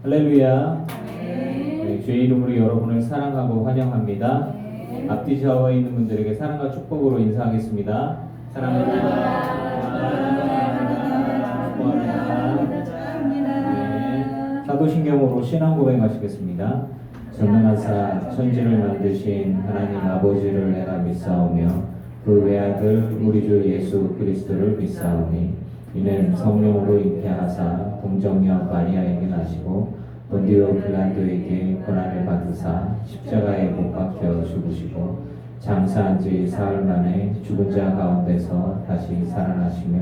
할렐루야. 네, 주의 이름으로 여러분을 사랑하고 환영합니다. 앞뒤 좌우에 있는 분들에게 사랑과 축복으로 인사하겠습니다. 사랑합니다. 네, 사도신경으로 신앙 고백하시겠습니다. 전능하사 천지를 만드신 하나님 아버지를 내가 믿사오며 그 외아들 우리 주 예수 그리스도를 믿사오니 이는 성령으로 잉태하사 동정녀 마리아에게 나시고 본디오 빌라도에게 고난을 받으사 십자가에 못 박혀 죽으시고 장사한 지 사흘 만에 죽은 자 가운데서 다시 살아나시며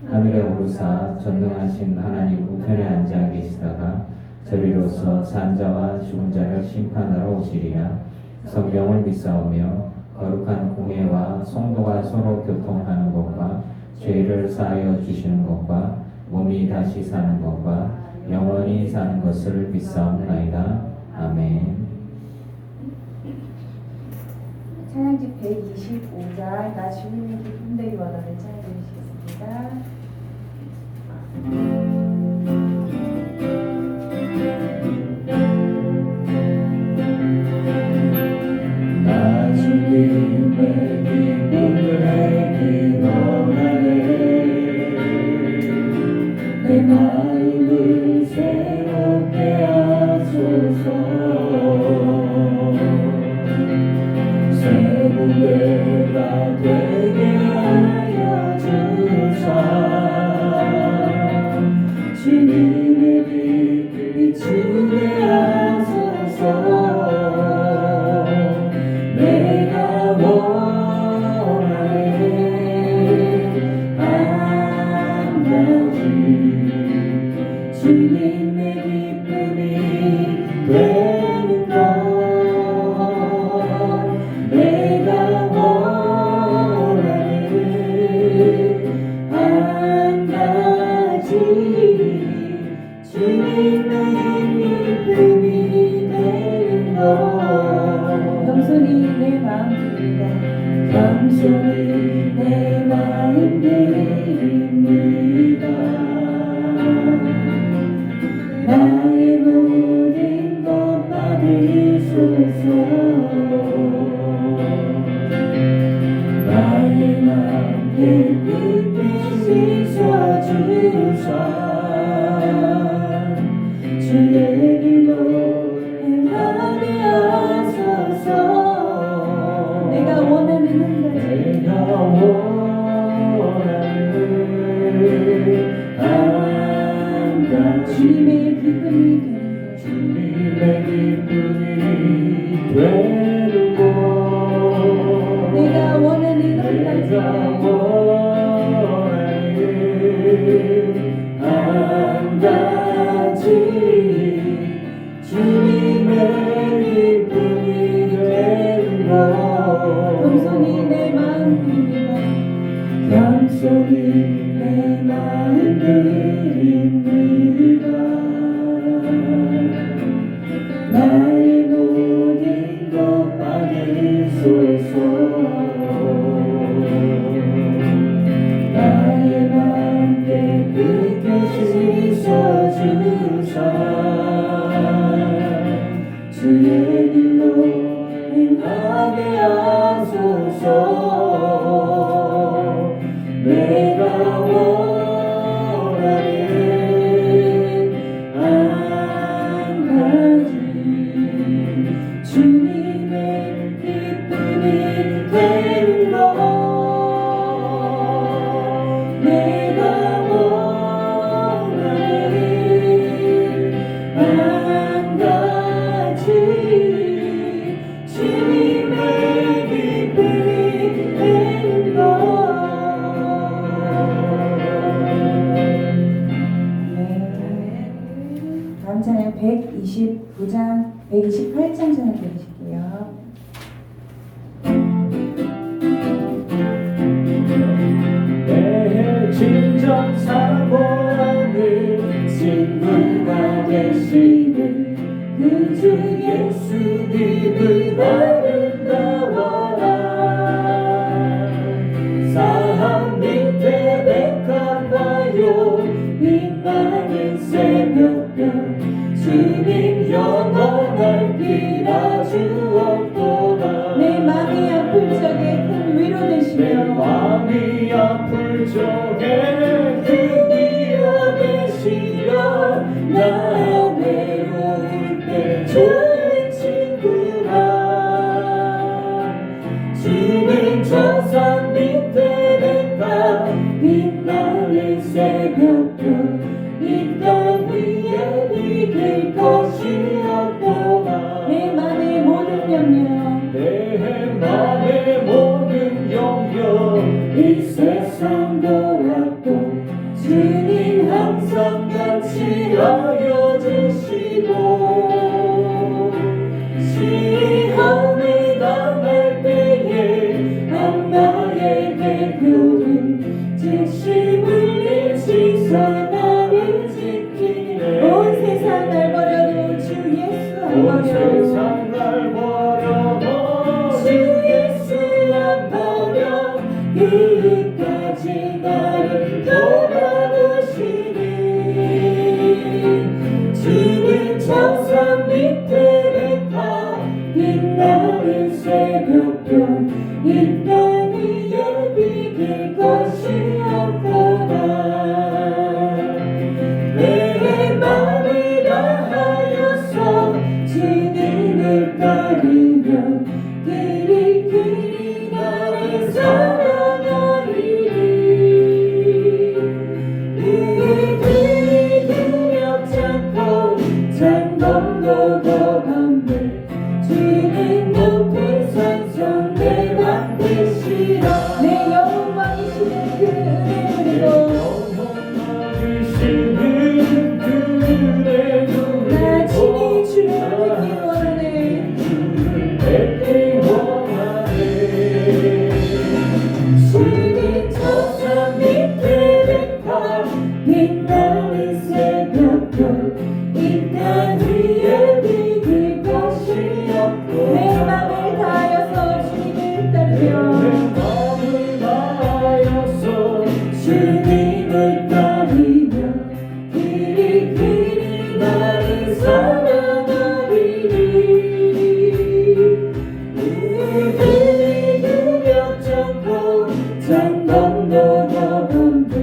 하늘에 오르사 전능하신 하나님 우편에 앉아 계시다가 저리로서 산 자와 죽은 자를 심판하러 오시리라. 성경을 믿사오며 거룩한 공예와 성도가 서로 교통하는 것과 죄를 사하여 주시는 것과 몸이 다시 사는 것과 영원히 사는 것을 믿사옵나이다. 아멘. 찬양지 125장 나 주님의 기쁨 되기 원하는 찬양 드리시겠습니다. 나 주님의 기쁨을 내기 원하네. 내 마음을 새롭게 하소서. 새 무대가 되게 하여 주사. 주님의 빛 비추게 하소서. 내가 원하네. 한 가지 주님의 기쁨이 되는 것. 내가 원하네. 한 가지 주님의 기쁨이 되는 것. 겸손히 내 마음 드립니다. 겸손히 내 마음 드립니다. 나의 모든 것 받으소서. 나의 마음 깨끗이 씻어주사. 주의 길로 행하게 하소서. 내가 원하는 한 가지 내가 원하는 한 가지 주님의 기쁨이 되는 것. 주님의 기쁨이 되는 것. 내가 원하는 한 가지 내가 원하는 한 가지 주님의 기쁨이 되는 것. 겸손히 내 마음 드립니다. 겸손히 내 마음 드립니다. 나의 모든 것 받으소서. 나의 마음 깨끗이 씻어주사. 주의 길로 행하게 하소서. 내가 원하는 한 가지 주님의 기쁨이 되는 것. 내가 원하는 한 가지 주님의 기쁨이 되는 것. 다음 찬양 129장, 128장 찬양 드리실게요. 내 진정 사모하는 친구가 되시는 그 주 예수님은 아름다워라. 사한 밑에 백합 화요 빛나는 새벽별 주님 영원할 길아 주옵도다. 내 마음이 아플 적에 큰 위로 내 되시며 마음이 아플 적에 그 위로 되시며 나 외로울 때 좋은 친구라. 주님 저산 밑에 냈다 빛나는 새벽별 이 땅 위에 비길 것이 없도다. 내 맘의 모든 염려 내 맘의 모든 영역 이 세상 보아도 주님 항상 같이 하여 주시고 시험을 당할 때에 악마의 대표는 즉시 물리치사 나를 지키네. 온 세상 날 버려도 주 예수 안 온 버려 세상 날 버려도 주 예수 안 버려 끝까지 나를 돌아보시니. 주는 저산 밑에 뱉어 빛나는 새벽별 이 땅 위에 비길 것이 없도다. 내 맘을 다하여서 주님을 따르면 그리 나를 사랑하리니. 그들이 두렵잖고 장범도 거감들 주는 높은 산성 내 맘 되시라. 내 영혼 왕이시는 그 은혜 누리고 나 친히 주를 뵙기 원하네. 주님 저산 밑에 뱉어 빛나는 새벽별 이 땅 위에 비길 것이 없고 내 맘을 다하여서 주님을 내 따르며 마음을 다하여서 주님을 따르며 그리 나를 사랑하리니. 그들이 두렵잖고 장범도 거감들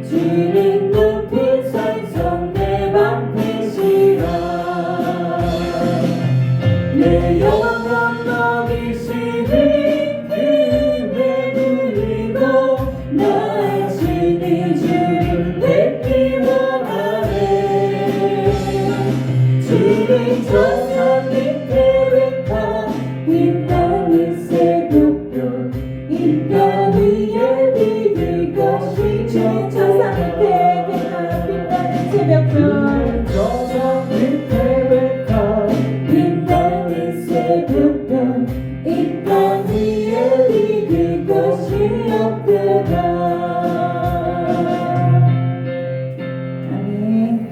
주는 높은 산성 내 맘 되시라. 내 영원 먹이시는 그네 누리고 나 친히 주를 뵙기 원하네. 주님 저산 밑에 뱉어 빛나는 새벽별 이 땅 위에 비길 것이 주님 저산 밑에 빛나는 새벽별 저산 밑에 뱉어 빛나는 새벽별 이 땅 위에 비길 것이 없도다. 아멘.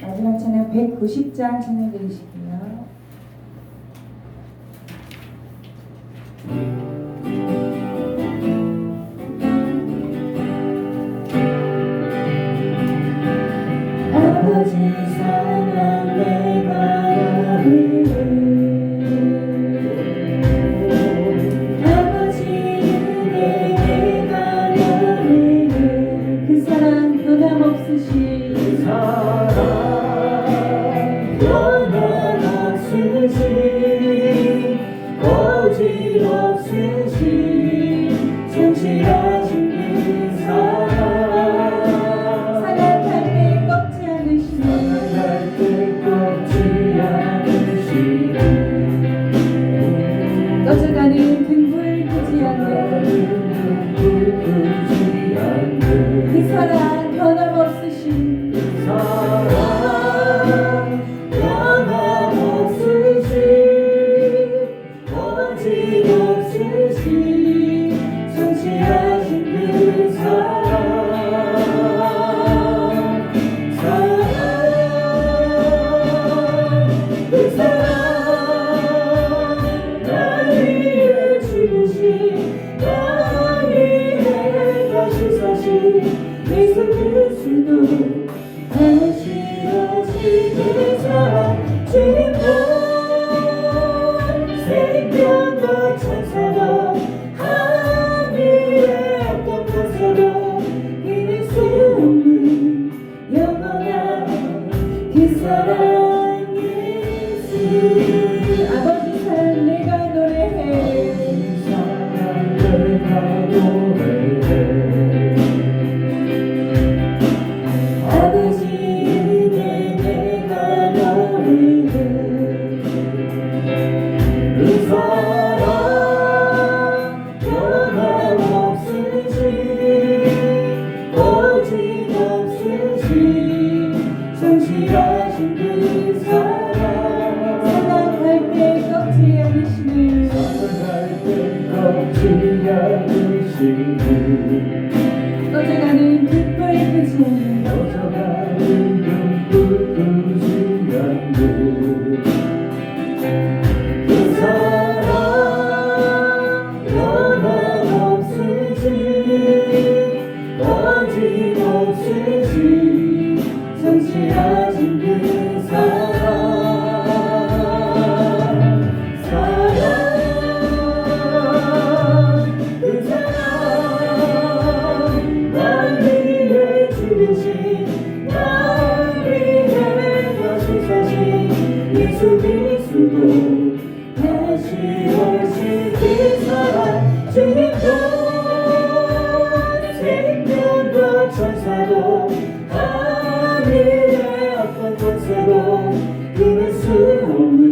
마지막 찬양 190장 찬양 드리실게요. 아버지 사랑 내가 아뢰네. 아버지 은혜 내가 아뢰네. 그 사랑 변함없으신 사랑 변함없으신 거짓없으신 성실하신 그 사랑 사랑할 때 꺾지 않으시는 사랑할 때 꺾지 않으시는 꺼져가는 등불 끄지 않는 그 사랑 변함없으신 사랑 사랑 예수 아버지 사랑 내가 노래해 아버지 내가 노래해 그 사랑 변함없으시 거짓없으시 성실하신 그 사랑 생각할 때 꺾지 않으시는 꺼져가는 빛불 끄지 않는 그 사랑 변함없으시 거짓없으시 성실하신 그 사랑 그 사랑 날 위해 죽으신 날 위해 가시사신 예수 그리스도 다시 오실 그 사랑 주님도 생명과 천사도 하늘의 어떤 곳에도 끊을 수 없는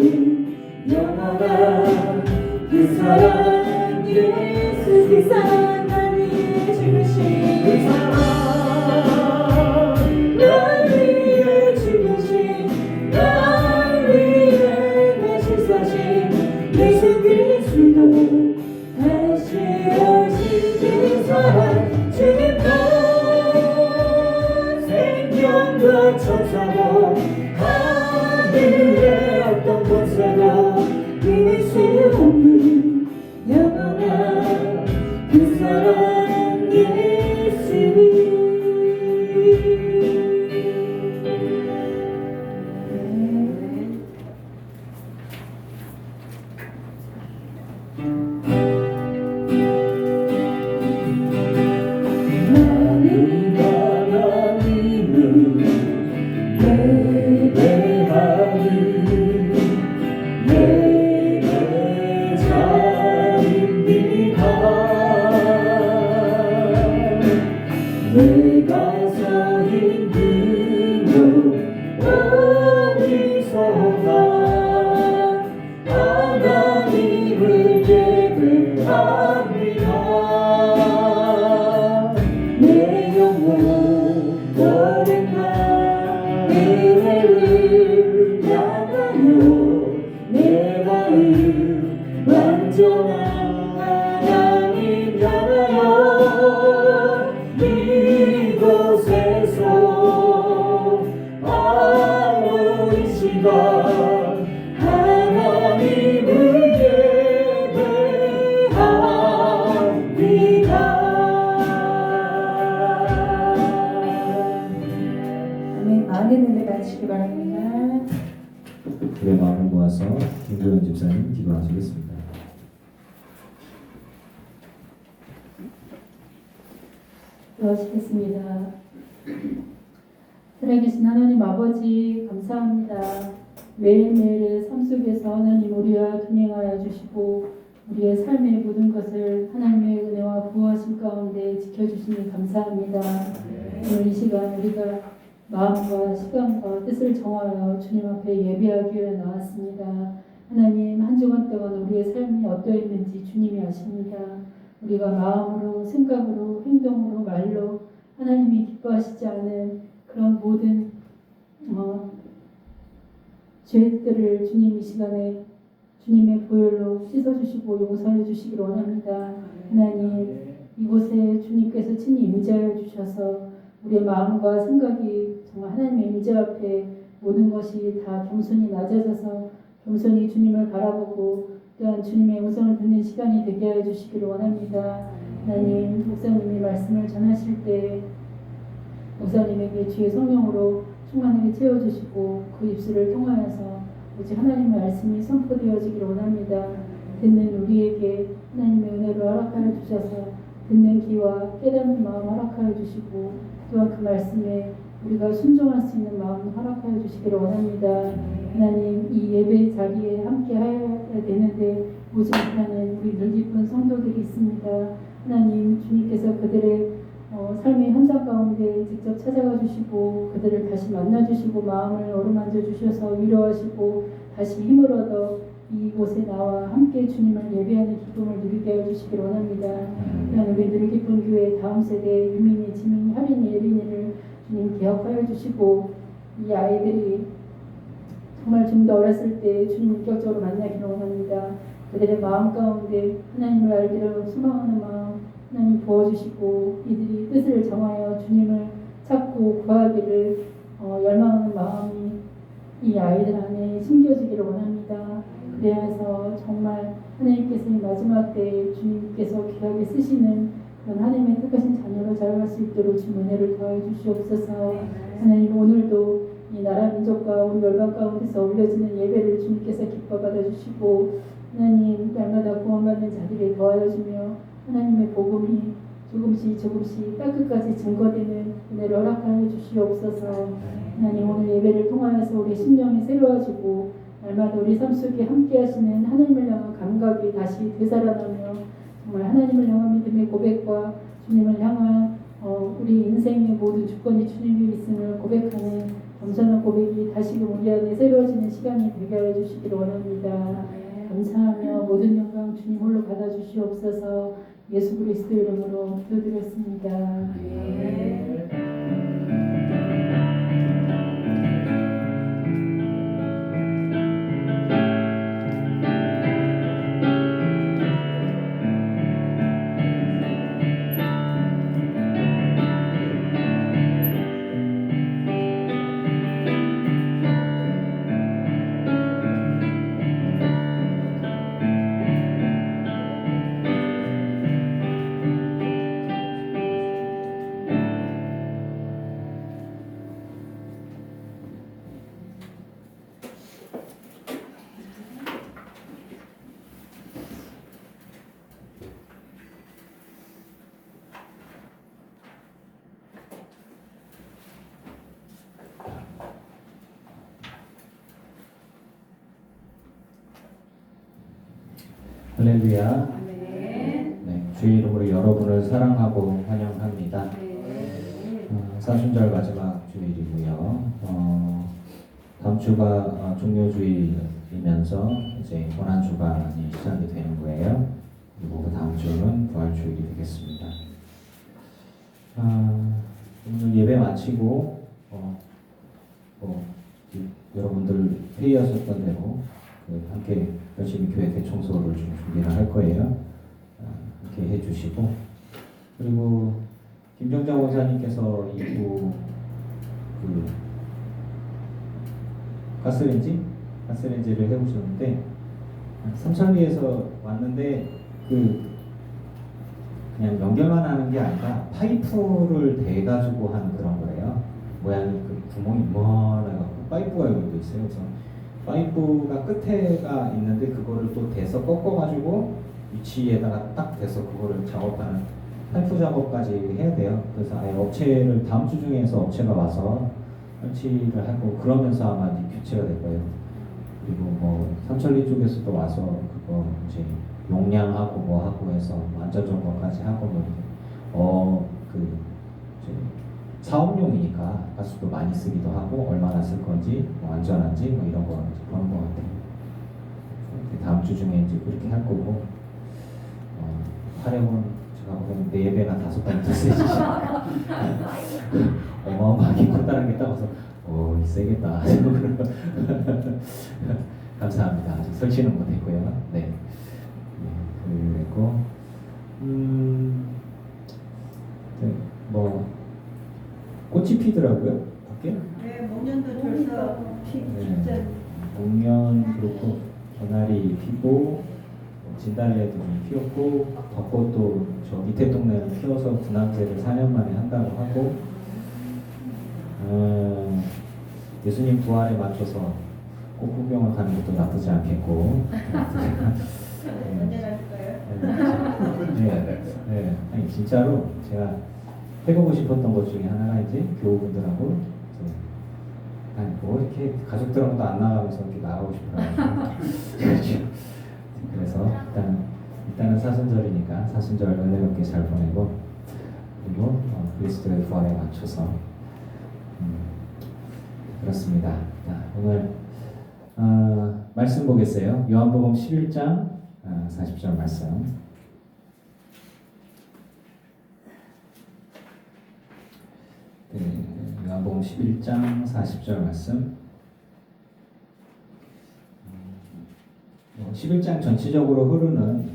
영원한 그 사랑 예수 그 사랑 날 위해 죽으신 그 사랑 날 위해 죽으신 날 위해 다시 사신 예수 그리스도 다시 오신 그 사랑 주님도 생명과 천사도 하늘의 어떤 곳에도 끊을 수 없는 영원한 그 사랑 예수 내가 서 힘들고 어디서나 하나님을 예배합니다. 내 영혼 오랜만 은혜를 향하여 내 마음 완전한 하나님 향하여 이곳에서 바로 이 시간 하나님을 예배합니다. 아멘. 많은 은혜 받으시기 바랍니다. 우리의 마음을 모아서 김도현 집사님 기도하시겠습니다. 기도하시겠습니다. 살아계신 하나님 아버지 감사합니다. 매일매일의 삶 속에서 하나님 우리와 동행하여 주시고 우리의 삶의 모든 것을 하나님의 은혜와 구하심 가운데 지켜주시니 감사합니다. 오늘 이 시간 우리가 마음과 시간과 뜻을 정하여 주님 앞에 예배하기 위해 나왔습니다. 하나님 한 주간 동안 우리의 삶이 어떠했는지 주님이 아십니다. 우리가 마음으로 생각으로 행동으로 말로 하나님이 기뻐하시지 않은 그런 모든 죄들을 주님 이 시간에 주님의 보혈로 씻어주시고 용서해 주시기를 원합니다. 하나님 이곳에 주님께서 친히 임재하여 주셔서 우리의 마음과 생각이 정말 하나님의 임재 앞에 모든 것이 다 겸손히 낮아져서 겸손히 주님을 바라보고 또한 주님의 음성을 듣는 시간이 되게 하여 주시기를 원합니다. 하나님 목사님이 말씀을 전하실 때 목사님에게 주의 성령으로 충만하게 채워주시고 그 입술을 통하여서 오직 하나님의 말씀이 선포되어지기를 원합니다. 듣는 우리에게 하나님의 은혜를 허락하여 주셔서 듣는 귀와 깨닫는 마음 허락하여 주시고 또한 그 말씀에 우리가 순종할 수 있는 마음 허락하여 주시기를 원합니다. 하나님, 이 예배 자리에 함께 해야 되는데 오지 못하는 우리 늘 깊은 성도들이 있습니다. 하나님, 주님께서 그들의 삶의 현장 가운데 직접 찾아가 주시고 그들을 다시 만나 주시고 마음을 어루만져 주셔서 위로하시고 다시 힘을 얻어 이곳에 나와 함께 주님을 예배하는 기쁨을 누리게 하여 주시기를 원합니다. 또한 우리 늘 깊은 교회 다음 세대 유민이, 지민이, 혜린이, 예린이를 주님 기억하여 주시고 이 아이들이 정말 좀 더 어렸을 때 주님 인격적으로 만나기를 원합니다. 그들의 마음 가운데 하나님을 알기를 소망하는 마음 하나님 부어주시고 이들이 뜻을 정하여 주님을 찾고 구하기를 열망하는 마음이 이 아이들 안에 심겨지기를 원합니다. 그래서 정말 하나님께서 이 마지막 때에 주님께서 귀하게 쓰시는 그런 하나님의 뜻하신 자녀로 자라갈 수 있도록 주님 은혜를 더해 주시옵소서. 하나님, 오늘도 이 나라 민족과 우리 열방 가운데서 올려지는 예배를 주님께서 기뻐 받아주시고 하나님 날마다 구원받는 자들이 더하여 주며 하나님의 복음이 조금씩 땅끝까지 증거되는 은혜를 허락하여 주시옵소서. 하나님, 오늘 예배를 통하여서 우리 심령이 새로워지고 날마다 우리 삶 속에 함께 하시는 하나님을 향한 감각이 다시 되살아나며 정말 하나님을 향한 믿음의 고백과 주님을 향한 우리 인생의 모든 주권이 주님이 있음을 고백하는 겸손한 고백이 다시금 우리 안에 새로워지는 시간이 되게 하여 주시기를 원합니다. 감사하며 모든 영광 주님 홀로 받아주시옵소서. 예수 그리스도 이름으로 기도드렸습니다. 할렐루야. 네, 주의 이름으로 여러분을 사랑하고 환영합니다. 사순절 마지막 주일이고요. 다음 주가 종료주일이면서 이제 고난주간이 시작이 되는 거예요. 그리고 그 다음 주는 부활주일이 되겠습니다. 오늘 예배 마치고 여러분들 회의하셨던 대로 함께 열심히 교회 대청소를 좀 준비를 할 거예요. 이렇게 해주시고, 그리고 김정자 원사님께서 이후 가스레인지를 해보셨는데 삼천리에서 왔는데 그냥 연결만 하는 게 아니라 파이프를 대가지고 하는 그런 거예요. 모양이 구멍이 이만해갖고 파이프가 여기도 있어요. 그래서 파이프가 끝에가 있는데 그거를 또 대서 꺾어가지고 위치에다가 딱 대서 그거를 작업하는 파이프 작업까지 해야 돼요. 그래서 아예 업체를 다음 주 중에서 업체가 와서 설치를 하고 그러면서 아마 교체가 될 거예요. 그리고 삼천리 쪽에서도 와서 그거 이제 용량하고 하고 해서 안전 점검까지 하고 이제 사업용이니까 가스도 많이 쓰기도 하고 얼마나 쓸 건지 안전한지 이런 거 그런 거 같아요. 다음 주 중에 이제 그렇게 할 거고 활용은 제가 보기엔 4배나 5배 더 세지시니까 어마어마하게 커다란 게 따라서 세겠다. 감사합니다. 아직 설치는 못했고요. 네. 그리고 꽃이 피더라고요. 밖에. 네, 목련도 벌써 진짜. 목련 그렇고 개나리 피고 진달래도 좀 피었고 벚꽃도 저 밑에 동네는 피어서 분황제를 4년 만에 한다고 하고 예수님 부활에 맞춰서 꽃 구경을 가는 것도 나쁘지 않겠고. 언제 갈까요? 네. 아니 진짜로 제가 해보고 싶었던 것 중에 하나가 이제 교우분들하고 아니 뭐 이렇게 가족들하고도 안 나가면서 이렇게 나가고 싶어요. 그래서 일단은 사순절이니까 사순절 은혜롭게 잘 보내고 그리고 그리스도의 부활에 맞춰서 그렇습니다. 자, 오늘 말씀 보겠어요. 요한복음 11장 40절 말씀. 네, 요한복음 11장 40절 말씀. 11장 전체적으로 흐르는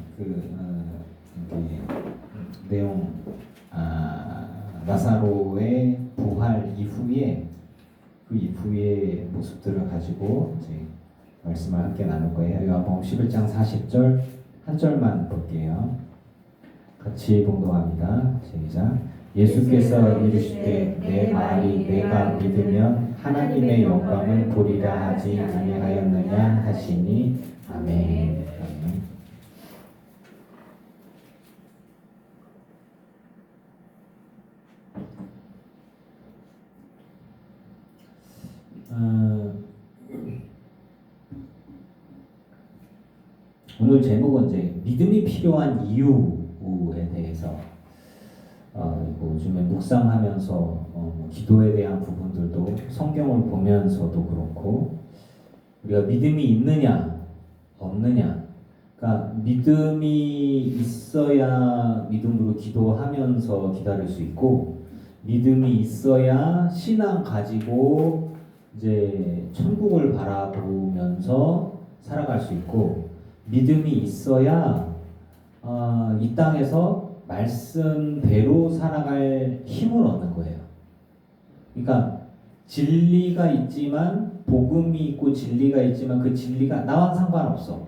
내용, 나사로의 부활 이후에 그 이후의 모습들을 가지고 이제 말씀을 함께 나눌 거예요. 요한복음 11장 40절 한 절만 볼게요. 같이 봉독합니다. 시작. 예수께서 이르시되 내 말이 내가 믿으면 하나님의 영광을 보리라 하지 아니하였느냐 하시니 아멘. 오늘 제목은 이제 믿음이 필요한 이유에 대해서 요즘에 묵상하면서 기도에 대한 부분들도 성경을 보면서도 그렇고 우리가 믿음이 있느냐 없느냐, 그러니까 믿음이 있어야 믿음으로 기도하면서 기다릴 수 있고 믿음이 있어야 신앙 가지고 이제 천국을 바라보면서 살아갈 수 있고 믿음이 있어야 이 땅에서 말씀대로 살아갈 힘을 얻는 거예요. 그러니까 진리가 있지만 복음이 있고 진리가 있지만 그 진리가 나와 상관없어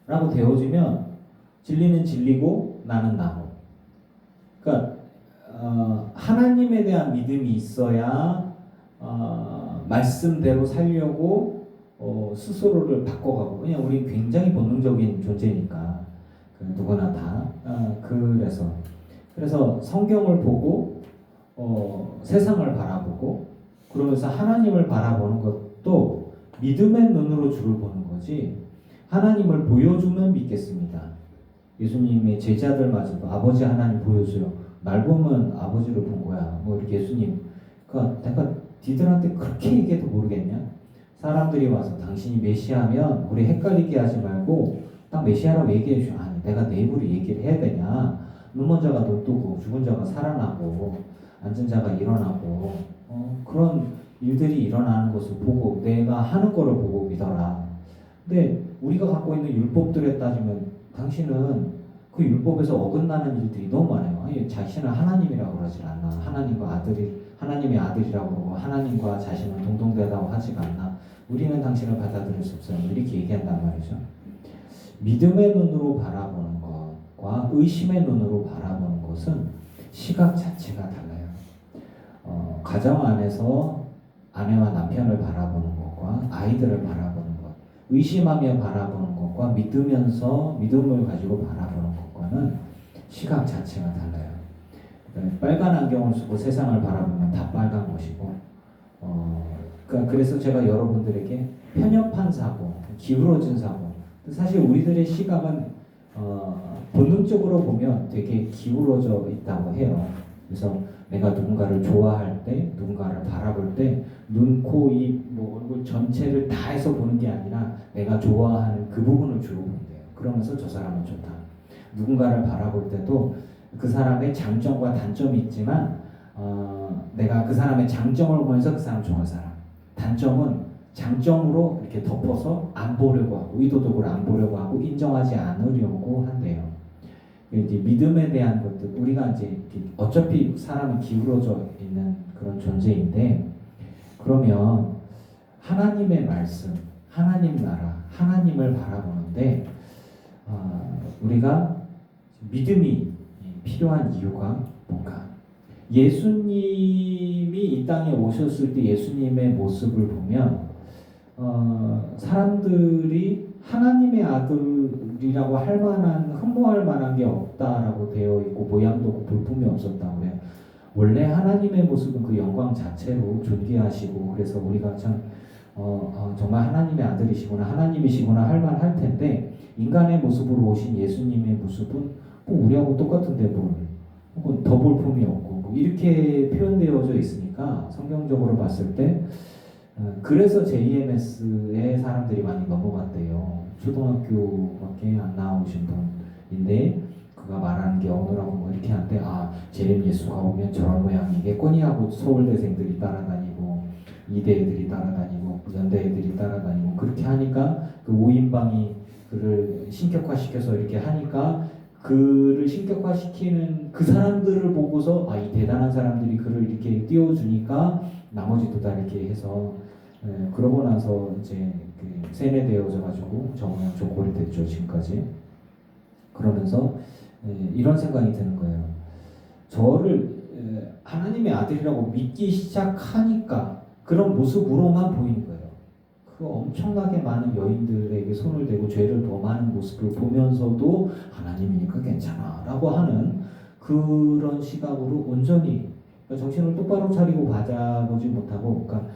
라고 되어지면 진리는 진리고 나는 나고, 그러니까 하나님에 대한 믿음이 있어야 말씀대로 살려고 스스로를 바꿔가고, 그냥 우리 굉장히 본능적인 존재니까 누구나 다 그래서 성경을 보고 세상을 바라보고 그러면서 하나님을 바라보는 것도 믿음의 눈으로 주를 보는 거지, 하나님을 보여주면 믿겠습니다. 예수님의 제자들마저도 아버지 하나님 보여줘요. 날 보면 아버지를 본 거야. 뭐 이렇게 예수님, 그러니까 내가 니들한테 그렇게 얘기해도 모르겠냐? 사람들이 와서 당신이 메시아면 우리 헷갈리게 하지 말고 딱 메시아라고 얘기해 주셔. 아니 내가 내 입으로 얘기를 해야 되냐? 눈먼 자가 눈 뜨고 죽은 자가 살아나고 앉은 자가 일어나고 그런 일들이 일어나는 것을 보고 내가 하는 거를 보고 믿어라. 근데 우리가 갖고 있는 율법들에 따지면 당신은 그 율법에서 어긋나는 일들이 너무 많아요. 아니, 자신을 하나님이라고 그러질 않나. 하나님의 아들이라고 그러고 하나님과 자신은 동등되다고 하지가 않나. 우리는 당신을 받아들일 수 없어요. 이렇게 얘기한단 말이죠. 믿음의 눈으로 바라보는 것과 의심의 눈으로 바라보는 것은 시각 자체가 달라요. 가정 안에서 아내와 남편을 바라보는 것과 아이들을 바라보는 것, 의심하며 바라보는 것과 믿음을 가지고 바라보는 것과는 시각 자체가 달라요. 빨간 안경을 쓰고 세상을 바라보면 다 빨간 것이고, 그래서 제가 여러분들에게 편협한 사고, 기울어진 사고, 사실 우리들의 시각은 본능적으로 보면 되게 기울어져 있다고 해요. 그래서 내가 누군가를 좋아할 때, 누군가를 바라볼 때 눈, 코, 입, 얼굴 전체를 다 해서 보는 게 아니라 내가 좋아하는 그 부분을 주로 본대요. 그러면서 저 사람은 좋다. 누군가를 바라볼 때도 그 사람의 장점과 단점이 있지만 내가 그 사람의 장점을 보면서 그 사람 좋아하는 사람, 단점은 장점으로 이렇게 덮어서 안 보려고 하고 의도적으로 안 보려고 하고 인정하지 않으려고 한대요. 이제 믿음에 대한 것들, 우리가 이제 어차피 사람이 기울어져 있는 그런 존재인데, 그러면 하나님의 말씀, 하나님 나라, 하나님을 바라보는데 우리가 믿음이 필요한 이유가 뭔가? 예수님이 이 땅에 오셨을 때 예수님의 모습을 보면 사람들이 하나님의 아들이라고 할 만한, 흠모할 만한 게 없다라고 되어 있고 모양도 볼품이 없었다고 그래요. 원래 하나님의 모습은 그 영광 자체로 존귀하시고 그래서 우리가 참 정말 하나님의 아들이시구나 하나님이시구나 할 만할 텐데 인간의 모습으로 오신 예수님의 모습은 뭐 우리하고 똑같은데 뭘 혹은 더 볼품이 없고 뭐 이렇게 표현되어져 있으니까 성경적으로 봤을 때 그래서 JMS에 사람들이 많이 넘어갔대요. 초등학교밖에 안 나오신 분인데 그가 말하는 게 언어라고 뭐 이렇게 하는데 JMS가 오면 저런 모양이겠거니 하고 서울대생들이 따라다니고 이대 애들이 따라다니고 연대 애들이 따라다니고 그렇게 하니까 그 5인방이 그를 신격화시켜서 이렇게 하니까 그를 신격화시키는 그 사람들을 보고서 이 대단한 사람들이 그를 이렇게 띄워주니까 나머지도 다 이렇게 해서 그러고 나서 이제 그 세뇌되어져 가지고 저 모양 저 꼴이 됐죠 지금까지. 그러면서 이런 생각이 드는 거예요. 저를 하나님의 아들이라고 믿기 시작하니까 그런 모습으로만 보이는 거예요. 그 엄청나게 많은 여인들에게 손을 대고 죄를 범하는 모습을 보면서도 하나님이니까 괜찮아 라고 하는 그런 시각으로 온전히 정신을 똑바로 차리고 받아보지 못하고 그러니까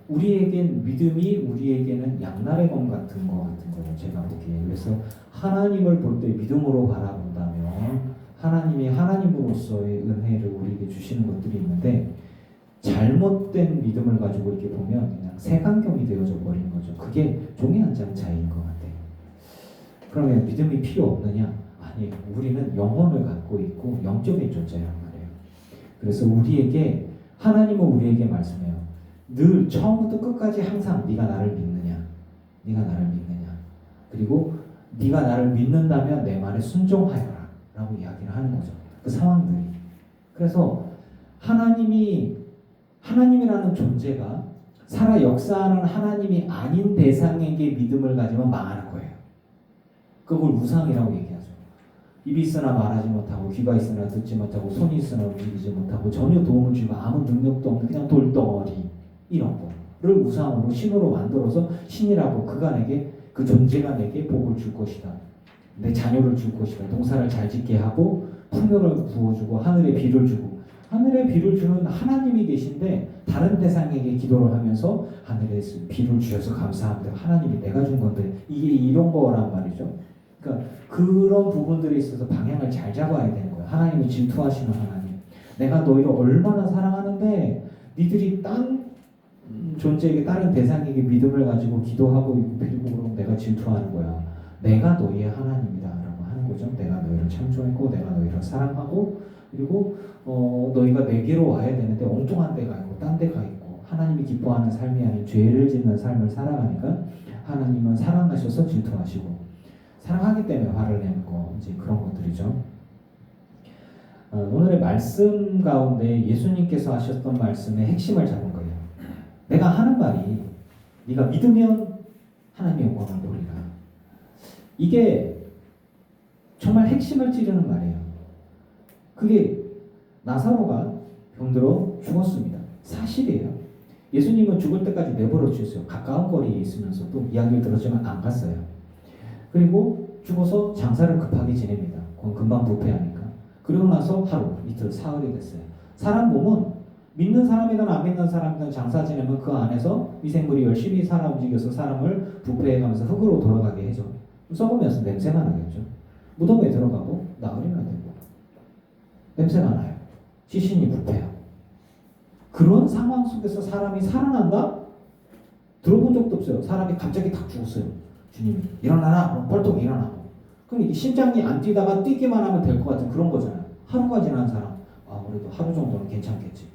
우리에겐 믿음이 우리에게는 양날의 검 같은 거 같은 거예요. 제가 보기에. 그래서 하나님을 볼 때 믿음으로 바라본다면 하나님이 하나님으로서의 은혜를 우리에게 주시는 것들이 있는데 잘못된 믿음을 가지고 이렇게 보면 그냥 색안경이 되어져 버리는 거죠. 그게 종이 한 장 차이인 것 같아요. 그러면 믿음이 필요 없느냐? 아니, 우리는 영혼을 갖고 있고 영적인 존재란 말이에요. 그래서 우리에게 하나님은 우리에게 말씀해요. 늘 처음부터 끝까지 항상 네가 나를 믿느냐? 네가 나를 믿느냐? 그리고 네가 나를 믿는다면 내 말에 순종하여라 라고 이야기를 하는 거죠. 그 상황들이. 그래서 하나님이라는 존재가 살아 역사하는 하나님이 아닌 대상에게 믿음을 가지면 망하는 거예요. 그걸 우상이라고 얘기하죠. 입이 있으나 말하지 못하고 귀가 있으나 듣지 못하고 손이 있으나 움직이지 못하고 전혀 도움을 주고 아무 능력도 없는 그냥 돌덩어리 이런 거를 우상으로 신으로 만들어서 신이라고 그가 내게 그 존재가 내게 복을 줄 것이다. 내 자녀를 줄 것이다. 농사를 잘 짓게 하고 풍요를 부어주고 하늘에 비를 주고 하늘에 비를 주는 하나님이 계신데 다른 대상에게 기도를 하면서 하늘에 비를 주셔서 감사합니다. 하나님이 내가 준 건데 이게 이런 거란 말이죠. 그러니까 그런 부분들에 있어서 방향을 잘 잡아야 되는 거예요. 하나님이 질투하시는 하나님. 내가 너희를 얼마나 사랑하는데 니들이 딴 존재에게 다른 대상에게 믿음을 가지고 기도하고 있고 빌고 그러면 내가 질투하는 거야. 내가 너희의 하나님이다 라고 하는 거죠. 내가 너희를 창조했고 내가 너희를 사랑하고 그리고 너희가 내게로 와야 되는데 엉뚱한 데가 있고 딴 데가 있고 하나님이 기뻐하는 삶이 아닌 죄를 짓는 삶을 살아가니까 하나님은 사랑하셔서 질투하시고 사랑하기 때문에 화를 내는 거 이제 그런 것들이죠. 오늘의 말씀 가운데 예수님께서 하셨던 말씀의 핵심을 잡은 거예요. 내가 하는 말이 네가 믿으면 하나님의 영광을 보리라. 이게 정말 핵심을 찌르는 말이에요. 그게 나사로가 병들어 죽었습니다. 사실이에요. 예수님은 죽을 때까지 내버려 주셨어요. 가까운 거리에 있으면서도 이야기를 들었지만 안 갔어요. 그리고 죽어서 장사를 급하게 지냅니다. 그건 금방 부패하니까. 그리고 나서 하루, 이틀, 사흘이 됐어요. 사람 몸은 믿는 사람이든 안 믿는 사람이든 장사 지내면 그 안에서 미생물이 열심히 살아 움직여서 사람을 부패해가면서 흙으로 돌아가게 해줘. 썩으면서 냄새가 나겠죠. 무덤에 들어가고 나흘이나 되고 냄새가 나요. 시신이 부패하고. 그런 상황 속에서 사람이 살아난다? 들어본 적도 없어요. 사람이 갑자기 딱 죽었어요. 주님이 일어나라. 그럼 벌떡 일어나고. 그럼 이게 심장이 안 뛰다가 뛰기만 하면 될 것 같은 그런 거잖아요. 하루가 지난 사람. 그래도 하루 정도는 괜찮겠지.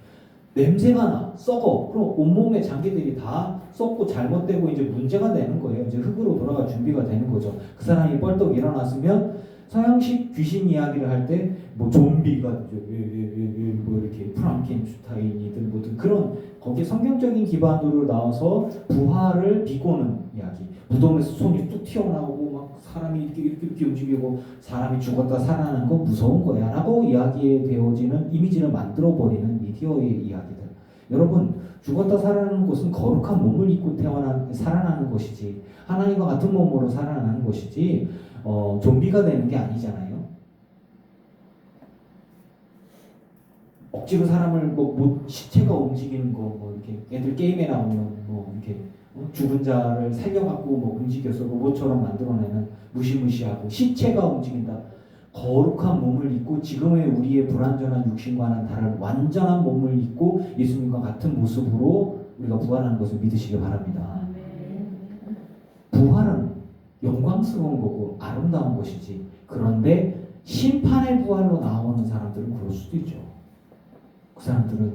냄새가 나, 썩어. 그럼 온몸의 장기들이 다 썩고 잘못되고 이제 문제가 되는 거예요. 이제 흙으로 돌아갈 준비가 되는 거죠. 그 사람이 벌떡 일어났으면 서양식 귀신 이야기를 할 때 뭐 좀비가 뭐 이렇게 프랑켄슈타인이든 뭐든 그런 거기에 성경적인 기반으로 나와서 부활을 비꼬는 이야기. 무덤에서 손이 뚝 튀어나오고 막 사람이 이렇게 움직이고 사람이 죽었다 살아나는 건 무서운 거야 라고 이야기에 되어지는 이미지를 만들어버리는 미디어의 이야기들. 여러분 죽었다 살아나는 것은 거룩한 몸을 입고 살아나는 것이지 하나님과 같은 몸으로 살아나는 것이지 좀비가 되는 게 아니잖아요. 억지로 사람을 시체가 움직이는 거, 이렇게 애들 게임에 나오는 이렇게 죽은 자를 살려갖고 움직여서 로봇처럼 만들어내는 무시무시하고 시체가 움직인다. 거룩한 몸을 입고 지금의 우리의 불완전한 육신과는 다른 완전한 몸을 입고 예수님과 같은 모습으로 우리가 부활하는 것을 믿으시기 바랍니다. 부활은 영광스러운 거고 아름다운 것이지. 그런데 심판의 부활로 나오는 사람들은 그럴 수도 있죠. 그 사람들은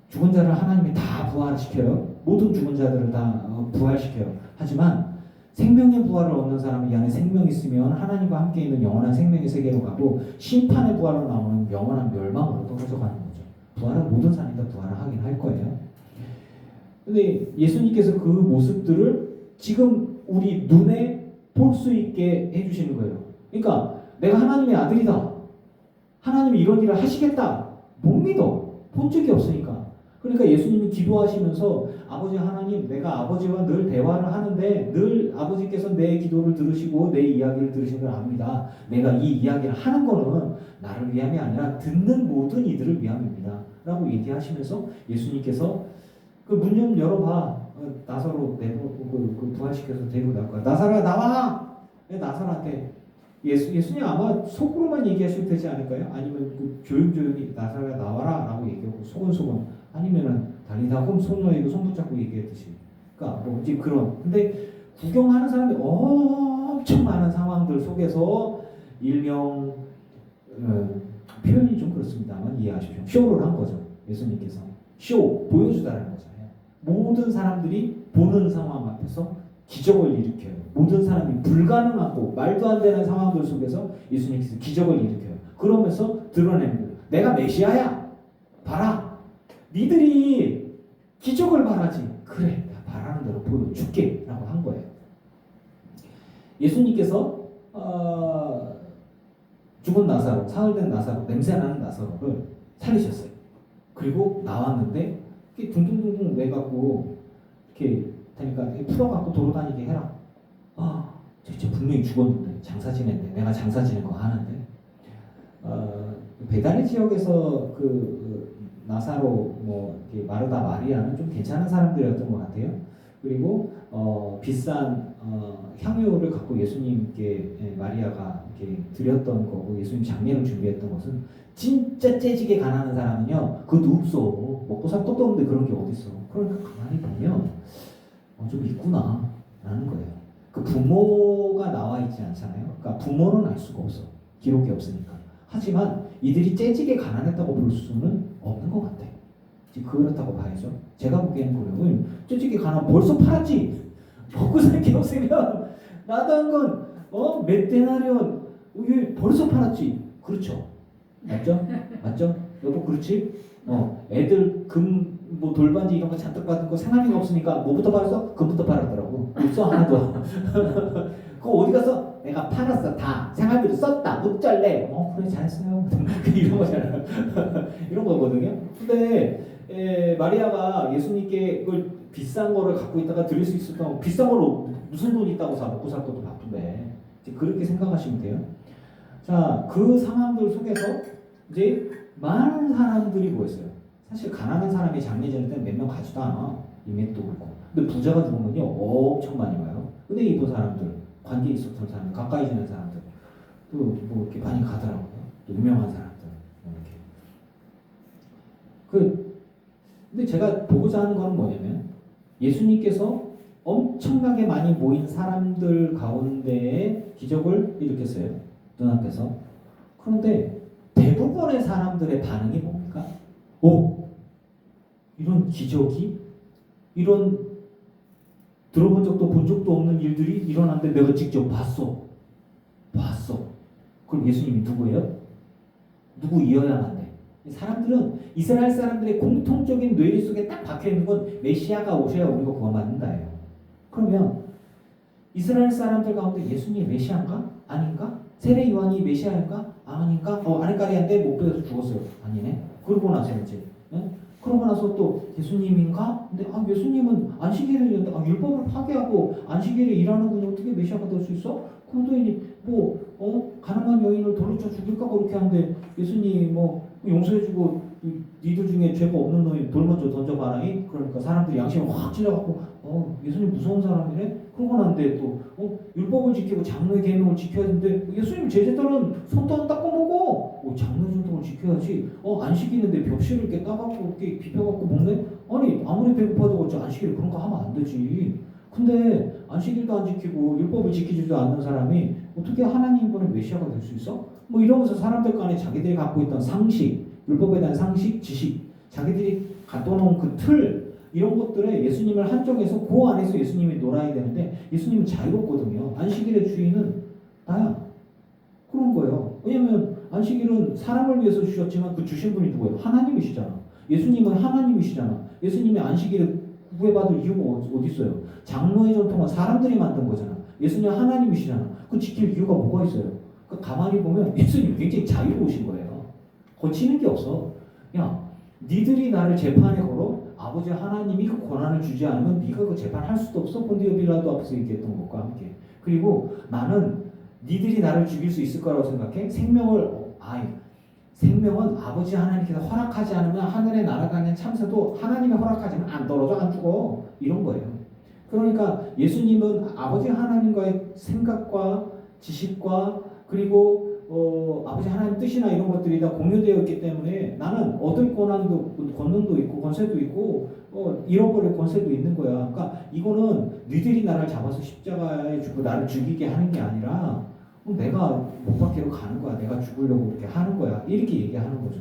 죽은 자를 하나님이 다 부활시켜요. 모든 죽은 자들을 다 부활시켜요. 하지만 생명의 부활을 얻는 사람은 이 안에 생명이 있으면 하나님과 함께 있는 영원한 생명의 세계로 가고 심판의 부활로 나오는 영원한 멸망으로 떨어져 가는 거죠. 부활은 모든 사람이 다 부활을 하긴 할 거예요. 근데 예수님께서 그 모습들을 지금 우리 눈에 볼 수 있게 해주시는 거예요. 그러니까 내가 하나님의 아들이다. 하나님이 이런 일을 하시겠다. 못 믿어. 본 적이 없으니까. 그러니까 예수님이 기도하시면서 아버지 하나님, 내가 아버지와 늘 대화를 하는데 늘 아버지께서 내 기도를 들으시고 내 이야기를 들으시는 걸 압니다. 내가 이 이야기를 하는 거는 나를 위함이 아니라 듣는 모든 이들을 위함입니다. 라고 얘기하시면서 예수님께서 그 문 좀 열어봐. 나사로 그 부활시켜서 데리고 나올 거야. 나사로야 나와! 나사로한테 예수님 아마 속으로만 얘기하셔도 되지 않을까요? 아니면 그 조용조용히 나사로야 나와라 라고 얘기하고 소곤소곤 아니면은 달리다 홈 손 놓이고 손 붙잡고 얘기했듯이. 그러니까 뭐지 그런. 근데 구경하는 사람이 엄청 많은 상황들 속에서 일명 표현이 좀 그렇습니다만 이해하십시오. 쇼를 한 거죠. 예수님께서 쇼 보여주다라는 거잖아요. 모든 사람들이 보는 상황 앞에서 기적을 일으켜요. 모든 사람이 불가능하고 말도 안 되는 상황들 속에서 예수님께서 기적을 일으켜요. 그러면서 드러내는 거예요. 내가 메시아야. 봐라. 니들이 기적을 바라지. 그래. 내가 바라는 대로 보여줄게. 라고 한 거예요. 예수님께서 죽은 나사로, 사흘된 나사로, 냄새나는 나사로를 살리셨어요. 그리고 나왔는데 이렇게 둥둥둥둥 내갖고 이렇게 되니까 풀어갖고 돌아다니게 해라. 진짜 분명히 죽었는데 장사 지냈는데 내가 장사 지낸 거 하는데 베다니 지역에서 그 나사로 이렇게 마르다 마리아는 좀 괜찮은 사람들이었던 것 같아요. 그리고 비싼 향유를 갖고 예수님께 마리아가 이렇게 드렸던 거고 예수님 장례를 준비했던 것은 진짜 째지게 가난한 사람은요 그것도 없어. 먹고 살 것도 없는데 그런 게 어딨어. 그러니까 가만히 보면 좀 있구나 라는 거예요. 그 부모가 나와 있지 않잖아요. 그러니까 부모는 알 수가 없어. 기록이 없으니까. 하지만 이들이 째지게 가난했다고 볼 수는 없는 것 같아요. 그렇다고 봐야죠. 제가 보기에는 그래요. 째지게 가난 벌써 팔았지. 먹고 살 게 없으면 나도 건 몇 데나리온 이게 벌써 팔았지. 그렇죠. 맞죠? 맞죠? 여보 그렇지? 애들 금 돌반지 이런 거 잔뜩 받은 거 생활비가 없으니까 뭐부터 팔았어? 금부터 팔았더라고. 없어 하나도. 그거 어디 가서 내가 팔았어 다 생활비도 썼다 어쩔래? 그래 잘했어요. 이런 거잖아요. 이런 거거든요. 근데 마리아가 예수님께 그걸 비싼 거를 갖고 있다가 드릴 수 있었던 비싼 걸로 무슨 돈 있다고 사 먹고 살 것도 바쁜데 그렇게 생각하시면 돼요. 자, 그 상황들 속에서 이제 많은 사람들이 모였어요. 사실 가난한 사람이 장례 지낼 때는 몇 명 가지도 않아. 인맥도 그렇고. 근데 부자가 죽으면요 엄청 많이 와요. 은혜 입은 사람들, 관계 있었던 사람들, 가까이 지낸 사람들, 또 이렇게 많이 가더라고요. 또 유명한 사람들 이렇게. 근데 제가 보고자 하는 건 뭐냐면 예수님께서 엄청나게 많이 모인 사람들 가운데에 기적을 일으켰어요. 눈앞에서. 그런데 대부분의 사람들의 반응이 뭡니까? 이런 기적이? 이런 들어본 적도 본 적도 없는 일들이 일어났는데 내가 직접 봤어. 그럼 예수님이 누구예요? 누구이어야만 돼? 사람들은 이스라엘 사람들의 공통적인 뇌리 속에 딱 박혀있는 건 메시아가 오셔야 우리가 구원받는다예요. 그러면 이스라엘 사람들 가운데 예수님이 메시아인가? 아닌가? 세례 요한이 메시아인가? 아닌가? 아니까리한데 못 배워서 죽었어요. 아니네. 그러고 나서 이제 그러고 나서 또 예수님인가? 근데 예수님은 안식일을 연다. 율법을 파괴하고 안식일에 일하는 분이 어떻게 메시아가 될 수 있어? 그런데 가난한 여인을 돌로 쳐 죽일까 그렇게 하는데 예수님 용서해주고 니들 중에 죄가 없는 놈이 돌 먼저 던져봐라. 그러니까 사람들이 양심을 확 찔러갖고 예수님 무서운 사람이네? 그러고 난데 또 율법을 지키고 장로의 계명을 지켜야 되는데 예수님 제자들은 손도 안 닦고 먹어. 장로의 전통을 지켜야지. 안식이 있는데 벽실을 이렇게 따갖고 이렇게 비벼갖고 먹네? 아니 아무리 배고파도 어째 안식일 그런 거 하면 안 되지. 근데 안식일도 안 지키고 율법을 지키지도 않는 사람이 어떻게 하나님분의 메시아가 될 수 있어? 뭐 이러면서 사람들 간에 자기들이 갖고 있던 상식, 율법에 대한 상식, 지식, 자기들이 갖다 놓은 그 틀, 이런 것들에 예수님을 한정해서 그 안에서 예수님이 놀아야 되는데 예수님은 자유롭거든요. 안식일의 주인은 나야. 그런 거예요. 왜냐면 안식일은 사람을 위해서 주셨지만 그 주신 분이 누구예요? 하나님이시잖아. 예수님은 하나님이시잖아. 예수님의 안식일을 구애받을 이유가 어디 있어요? 장로의 전통은 사람들이 만든 거잖아. 예수님은 하나님이시잖아. 그 지킬 이유가 뭐가 있어요? 가만히 보면 예수님 굉장히 자유로우신 거예요. 거치는 게 없어. 야, 니들이 나를 재판에 걸어? 아버지 하나님이 그 권한을 주지 않으면 네가 그 재판할 수도 없어. 본디오 빌라도 앞에서 얘기했던 것과 함께. 그리고 나는 니들이 나를 죽일 수 있을 거라고 생각해? 생명은 아버지 하나님께서 허락하지 않으면 하늘에 날아가는 참새도 하나님이 허락하지면 안 떨어져 안 죽어. 이런 거예요. 그러니까 예수님은 아버지 하나님과의 생각과 지식과 그리고 아버지 하나님 뜻이나 이런 것들이 다 공유되어 있기 때문에 나는 얻을 권능도 있고 권세도 있고 잃어버릴 권세도 있는 거야. 그러니까 이거는 니들이 나를 잡아서 십자가에 죽고 나를 죽이게 하는 게 아니라 내가 못 박히러 가는 거야. 내가 죽으려고 그렇게 하는 거야. 이렇게 얘기하는 거죠.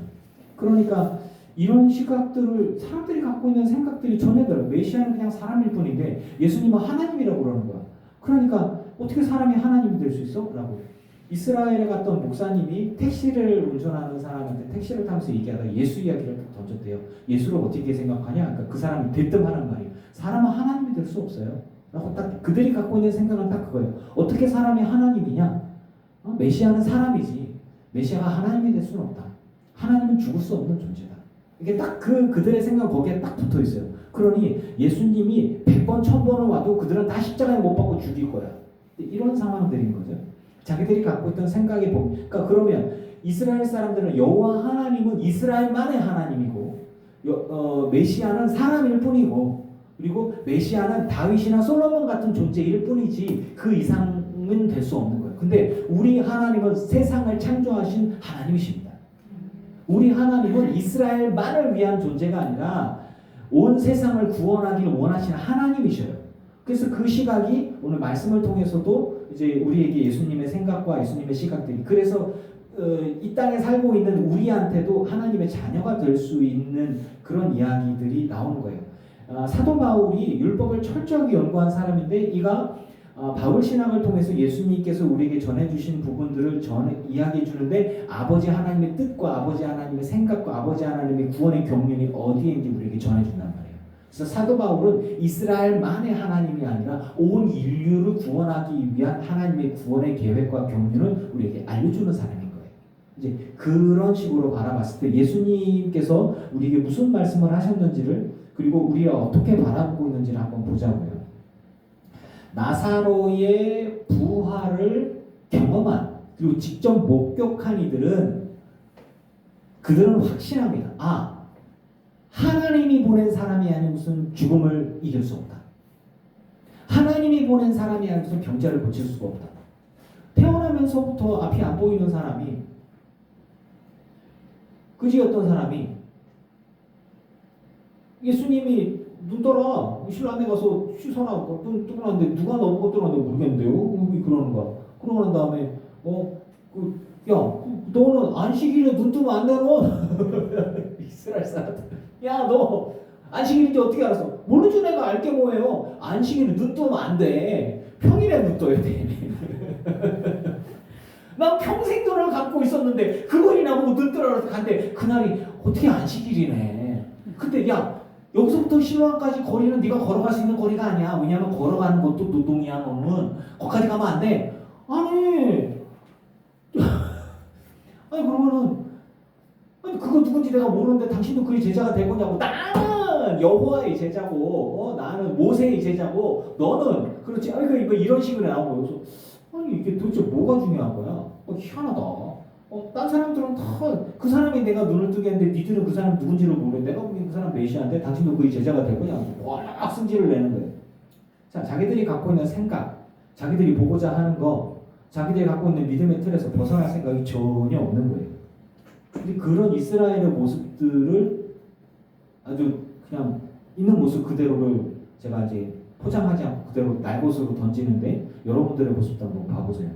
그러니까 이런 시각들을 사람들이 갖고 있는 생각들이 전해들어. 메시아는 그냥 사람일 뿐인데 예수님은 하나님이라고 그러는 거야. 그러니까 어떻게 사람이 하나님이 될 수 있어? 라고. 이스라엘에 갔던 목사님이 택시를 운전하는 사람한테 택시를 타면서 얘기하다가 예수 이야기를 던졌대요. 예수를 어떻게 생각하냐? 그러니까 그 사람이 대뜸하는 말이에요. 사람은 하나님이 될 수 없어요. 라고 딱 그들이 갖고 있는 생각은 딱 그거예요. 어떻게 사람이 하나님이냐? 메시아는 사람이지. 메시아가 하나님이 될 수는 없다. 하나님은 죽을 수 없는 존재다. 이게 딱 그들의 생각 거기에 딱 붙어 있어요. 그러니 예수님이 100번, 1000번을 와도 그들은 다 십자가에 못 박고 죽일 거야. 이런 상황들인 거죠. 자기들이 갖고 있던 생각이 그러니까 그러면 이스라엘 사람들은 여호와 하나님은 이스라엘만의 하나님이고 메시아는 사람일 뿐이고 그리고 메시아는 다윗이나 솔로몬 같은 존재일 뿐이지 그 이상은 될 수 없는 거예요. 근데 우리 하나님은 세상을 창조하신 하나님이십니다. 우리 하나님은 이스라엘만을 위한 존재가 아니라 온 세상을 구원하기를 원하시는 하나님이셔요. 그래서 그 시각이 오늘 말씀을 통해서도 이제 우리에게 예수님의 생각과 예수님의 시각들이 그래서 이 땅에 살고 있는 우리한테도 하나님의 자녀가 될 수 있는 그런 이야기들이 나오는 거예요. 사도 바울이 율법을 철저하게 연구한 사람인데 이가 바울 신학을 통해서 예수님께서 우리에게 전해주신 부분들을 이야기해 주는데 아버지 하나님의 뜻과 아버지 하나님의 생각과 아버지 하나님의 구원의 경륜이 어디에인지 우리에게 전해준단 말이에요. 그래서 사도 바울은 이스라엘만의 하나님이 아니라 온 인류를 구원하기 위한 하나님의 구원의 계획과 경륜을 우리에게 알려주는 사람인 거예요. 이제 그런 식으로 바라봤을 때 예수님께서 우리에게 무슨 말씀을 하셨는지를 그리고 우리가 어떻게 바라보고 있는지를 한번 보자고요. 나사로의 부활을 경험한 그리고 직접 목격한 이들은 그들은 확신합니다. 하나님이 보낸 사람이 아닌 무슨 죽음을 이길 수 없다. 하나님이 보낸 사람이 아닌 무슨 병자를 고칠 수가 없다. 태어나면서부터 앞이 안 보이는 사람이 그지였던 사람이 예수님이 눈 떠라 신랑네 가서 씻어라 뜨거운데 누가 너보고 뜨거운데 모르겠는데요. 그러는 거야. 그러고 난 다음에 너는 안식일에 눈 뜨면 안 되노? 이스라엘 사람들. 야, 너 안식일인지 어떻게 알았어? 모르지 내가 알게 뭐예요. 안식일에 눈 뜨면 안 돼. 평일에 눈 떠야 돼. 난 평생 눈을 감고 있었는데 그거리 나보고 눈 뜨라고 갔는데 그날이 어떻게 안식일이네. 근데 야 여기서부터 실로암까지 거리는 네가 걸어갈 수 있는 거리가 아니야. 왜냐하면 걸어가는 것도 노동이야. 너는 거기까지 가면 안 돼. 아니 그러면은 그거 누군지 내가 모르는데 당신도 그의 제자가 될 거냐고. 나는 여호와의 제자고 나는 모세의 제자고 너는 그렇지. 이거 이런 식으로 나오고 그래서 이게 도대체 뭐가 중요한 거야? 희한하다. 딴 사람들은 다 그 사람이 내가 눈을 뜨게 했는데 니들은 그 사람 누군지를 모르는데 내가 보기엔 그 사람 메시아인데 당신도 그의 제자가 될 거냐 막 승질을 내는 거예요. 자, 자기들이 갖고 있는 생각, 자기들이 보고자 하는 거, 자기들이 갖고 있는 믿음의 틀에서 벗어날 생각이 전혀 없는 거예요. 근데 그런 이스라엘의 모습들을 아주 그냥 있는 모습 그대로를 제가 이제 포장하지 않고 그대로 날것으로 던지는데 여러분들의 모습도 한번 봐보세요.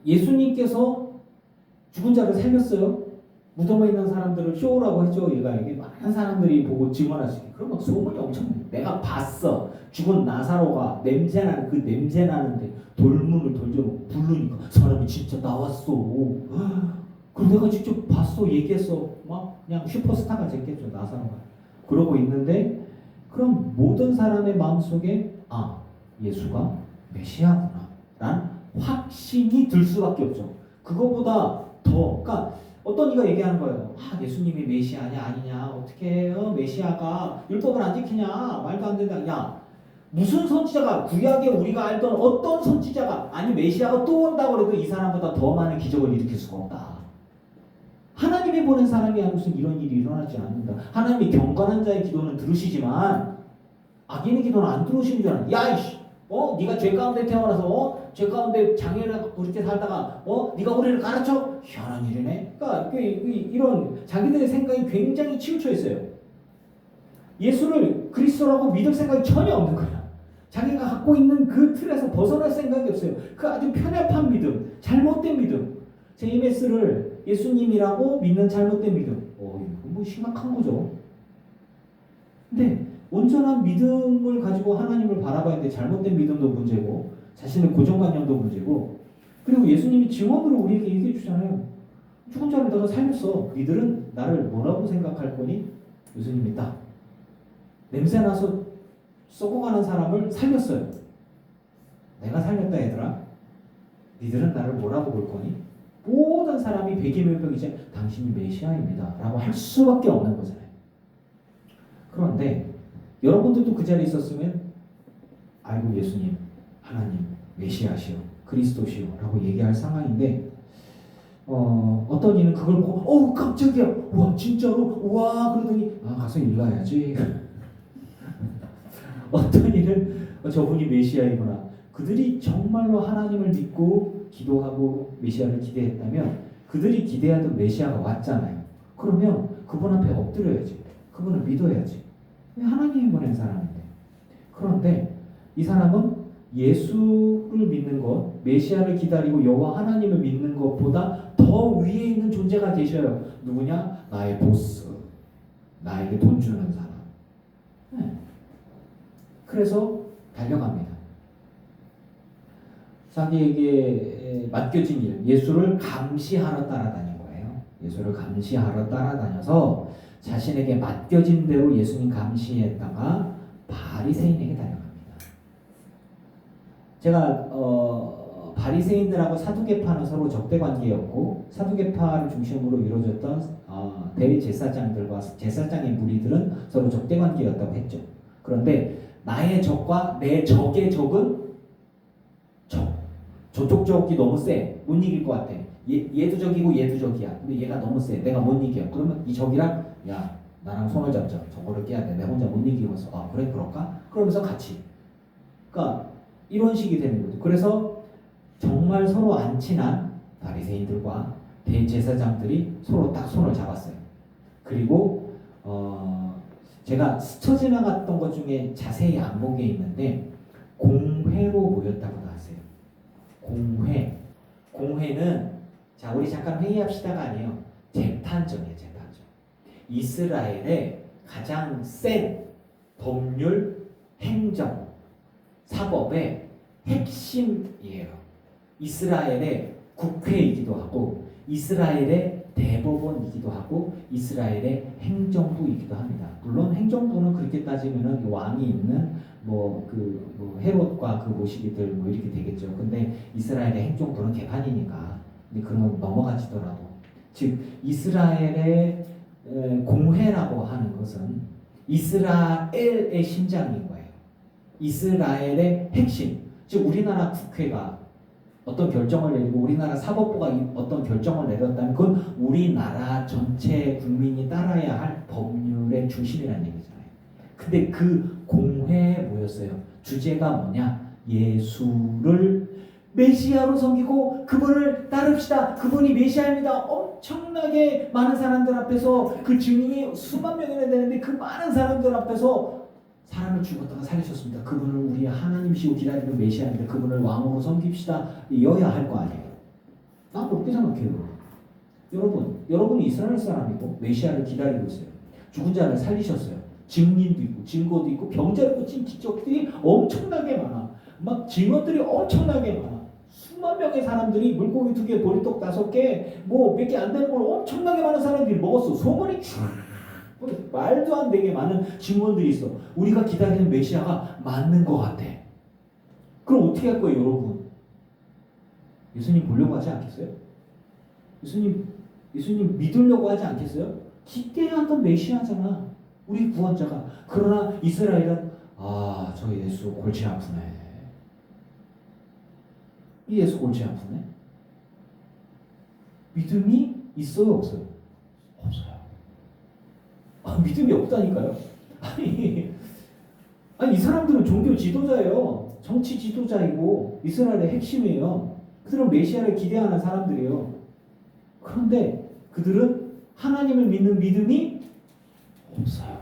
예수님께서 죽은 자를 살렸어요. 무덤에 있는 사람들을 쇼라고 했죠. 얘가 이게 많은 사람들이 보고 증언하시기. 그럼 막 소문이 엄청 내가 봤어. 죽은 나사로가 냄새나는 그 냄새나는데 돌문을 돌려놓고 부르니까 사람이 진짜 나왔어. 그럼 내가 직접 봤어. 얘기했어. 막 그냥 슈퍼스타가 됐겠죠. 나사로가. 그러고 있는데 그럼 모든 사람의 마음속에 예수가 메시아구나 라는 확신이 들 수밖에 없죠. 그거보다 더 그러니까 어떤 이가 얘기하는 거예요. 예수님이 메시아냐 아니냐 어떻게 메시아가 율법을 안 지키냐 말도 안 된다. 야 무슨 선지자가 구약에 우리가 알던 어떤 선지자가 아니 메시아가 또 온다고 해도 이 사람보다 더 많은 기적을 일으킬 수가 없다. 하나님이 보낸 사람이 무슨 이런 일이 일어나지 않는다. 하나님이 경건한 자의 기도는 들으시지만 악인의 기도는 안 들으시는 줄 알아. 야 이씨 네가 죄 가운데 태어나서 죄 가운데 장애를 그렇게 살다가 네가 우리를 가르쳐? 희한한 일이네. 그러니까 이런 자기들의 생각이 굉장히 치우쳐 있어요. 예수를 그리스도라고 믿을 생각이 전혀 없는 거야. 자기가 갖고 있는 그 틀에서 벗어날 생각이 없어요. 그 아주 편협한 믿음, 잘못된 믿음. JMS를 예수님이라고 믿는 잘못된 믿음. 이거 뭐 심각한 거죠. 근데 온전한 믿음을 가지고 하나님을 바라봐야 되는데 잘못된 믿음도 문제고 자신의 고정관념도 문제고 그리고 예수님이 증언으로 우리에게 얘기해 주잖아요. 죽은 자를 내가 살렸어. 니들은 나를 뭐라고 생각할 거니? 예수님이 딱 냄새나서 썩어가는 사람을 살렸어요. 내가 살렸다 얘들아. 니들은 나를 뭐라고 볼 거니? 모든 사람이 백이면병이지 당신이 메시아입니다 라고 할 수밖에 없는 거잖아요. 그런데 여러분들도 그 자리에 있었으면 아이고 예수님 하나님 메시아시오 그리스도시오 라고 얘기할 상황인데 어떤 이는 그걸 보고 깜짝이야 와 진짜로 와 그러더니 가서 일러야지. 어떤 이는 저분이 메시아이구나. 그들이 정말로 하나님을 믿고 기도하고 메시아를 기대했다면 그들이 기대하던 메시아가 왔잖아요. 그러면 그분 앞에 엎드려야지. 그분을 믿어야지. 하나님이 보낸 사람인데. 그런데 이 사람은 예수를 믿는 것, 메시아를 기다리고 여호와 하나님을 믿는 것보다 더 위에 있는 존재가 계셔요. 누구냐? 나의 보스. 나에게 돈 주는 사람. 네. 그래서 달려갑니다. 자기에게 맡겨진 일, 예수를 감시하러 따라다닌 거예요. 예수를 감시하러 따라다녀서 자신에게 맡겨진 대로 예수님 감시했다가 바리새인에게 달려갑니다. 제가 바리새인들하고 사두개파는 서로 적대관계였고 사두개파를 중심으로 이루어졌던 대제사장들과 제사장의 무리들은 서로 적대관계였다고 했죠. 그런데 나의 적과 내 적의 적은 저쪽 적이 너무 세. 못 이길 것 같아. 얘도 적이고 얘도 적이야. 근데 얘가 너무 세. 내가 못 이겨. 그러면 이 적이랑 야 나랑 손을 잡자. 저거를 깨야 돼. 내가 혼자 못 이기면서 그래 그럴까? 그러면서 같이. 그러니까 이런 식이 되는 거죠. 그래서 정말 서로 안 친한 바리새인들과 대제사장들이 서로 딱 손을 잡았어요. 그리고 제가 스쳐 지나갔던 것 중에 자세히 안 본 게 있는데 공회로 모였다고 나왔어요. 공회는 자 우리 잠깐 회의합시다가 아니에요. 재판정이에요. 재판정. 이스라엘의 가장 센 법률, 행정, 사법의 핵심이에요. 이스라엘의 국회이기도 하고 이스라엘의 대법원이기도 하고 이스라엘의 행정부이기도 합니다. 물론 행정부는 그렇게 따지면은 왕이 있는 헤롯과 그 모시기들 이렇게 되겠죠. 근데 이스라엘의 행정부는 개판이니까. 근데 그런 넘어가지더라도 즉 이스라엘의 공회라고 하는 것은 이스라엘의 심장인 거예요. 이스라엘의 핵심. 즉 우리나라 국회가 어떤 결정을 내리고 우리나라 사법부가 어떤 결정을 내렸다면 그건 우리나라 전체 국민이 따라야 할 법률의 중심이라는 얘기잖아요. 근데 그 공회에 모였어요. 주제가 뭐냐? 예수를 메시아로 섬기고 그분을 따릅시다. 그분이 메시아입니다. 엄청나게 많은 사람들 앞에서 그 증인이 수만 명이나 되는데 그 많은 사람들 앞에서 사람을 죽었다가 살리셨습니다. 그분을 우리 하나님이시고 기다리는 메시아인데 그분을 왕으로 섬깁시다. 이어야 할 거 아니에요. 난 그렇게 생각해요. 여러분이 이스라엘 사람이고 메시아를 기다리고 있어요. 죽은 자를 살리셨어요. 증인도 있고 증거도 있고 병자를 고친 기적들이 엄청나게 많아. 막 증언들이 엄청나게 많아. 수만 명의 사람들이 물고기 2개, 보리떡 5개, 뭐 몇 개 안 되는 걸 엄청나게 많은 사람들이 먹었어. 소문이 쫙 말도 안 되게 많은 증언들이 있어. 우리가 기다리는 메시아가 맞는 것 같아. 그럼 어떻게 할 거예요, 여러분? 예수님 보려고 하지 않겠어요? 예수님 믿으려고 하지 않겠어요? 기대하던 메시아잖아. 우리 구원자가. 그러나 이스라엘은 저 예수 골치 아프네. 이 예수 골치 아프네. 믿음이 있어요, 없어요? 없어요. 믿음이 없다니까요. 아니 이 사람들은 종교 지도자예요. 정치 지도자이고 이스라엘의 핵심이에요. 그들은 메시아를 기대하는 사람들이에요. 그런데 그들은 하나님을 믿는 믿음이 없어요.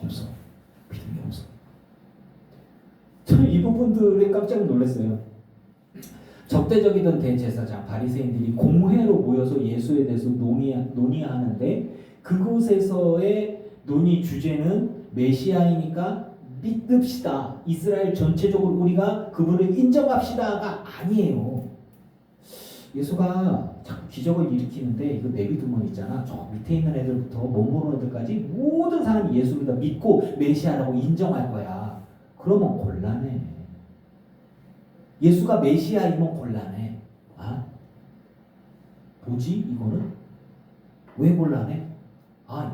없어. 믿음이 없어. 저는 이 부분들에 깜짝 놀랐어요. 적대적이던 대제사장 바리새인들이 공회로 모여서 예수에 대해서 논의하는데 그곳에서의 논의 주제는 메시아이니까 믿읍시다. 이스라엘 전체적으로 우리가 그분을 인정합시다가 아니에요. 예수가 자꾸 기적을 일으키는데 이거 내비두면 있잖아. 저 밑에 있는 애들부터 못 모르는 애들까지 모든 사람이 예수를 다 믿고 메시아라고 인정할 거야. 그러면 곤란해. 예수가 메시아이면 곤란해. 뭐지 이거는? 왜 곤란해?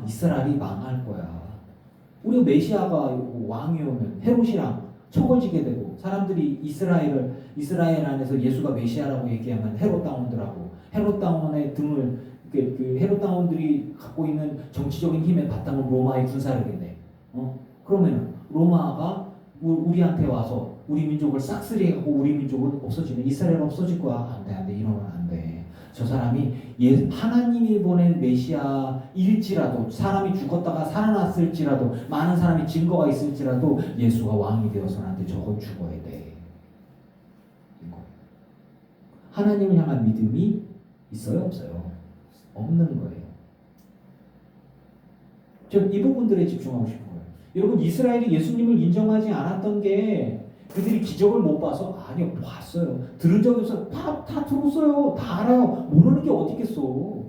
이스라엘이 망할 거야. 우리가 메시아가 왕이 오면 헤롯이랑 처걸지게 되고 사람들이 이스라엘 안에서 예수가 메시아라고 얘기하면 헤롯 당원들하고 헤롯 당원의 등을 그 헤롯 당원들이 갖고 있는 정치적인 힘의 바탕은 로마의 군사력인데 그러면 로마가 우리한테 와서 우리 민족을 싹쓸이하고 우리 민족은 없어지네. 이스라엘은 없어질 거야. 안 돼. 이러면 안 돼. 저 사람이 하나님이 보낸 메시아일지라도 사람이 죽었다가 살아났을지라도 많은 사람이 증거가 있을지라도 예수가 왕이 되어서는 안 돼. 저건 죽어야 돼. 이거. 하나님을 향한 믿음이 있어요? 없어요? 없는 거예요. 전 이 부분들에 집중하고 싶은 거예요. 여러분 이스라엘이 예수님을 인정하지 않았던 게 그들이 기적을 못 봐서 아니요 봤어요. 들은 적이 없어요. 다 들었어요. 다 알아요. 모르는 게 어디 있겠어.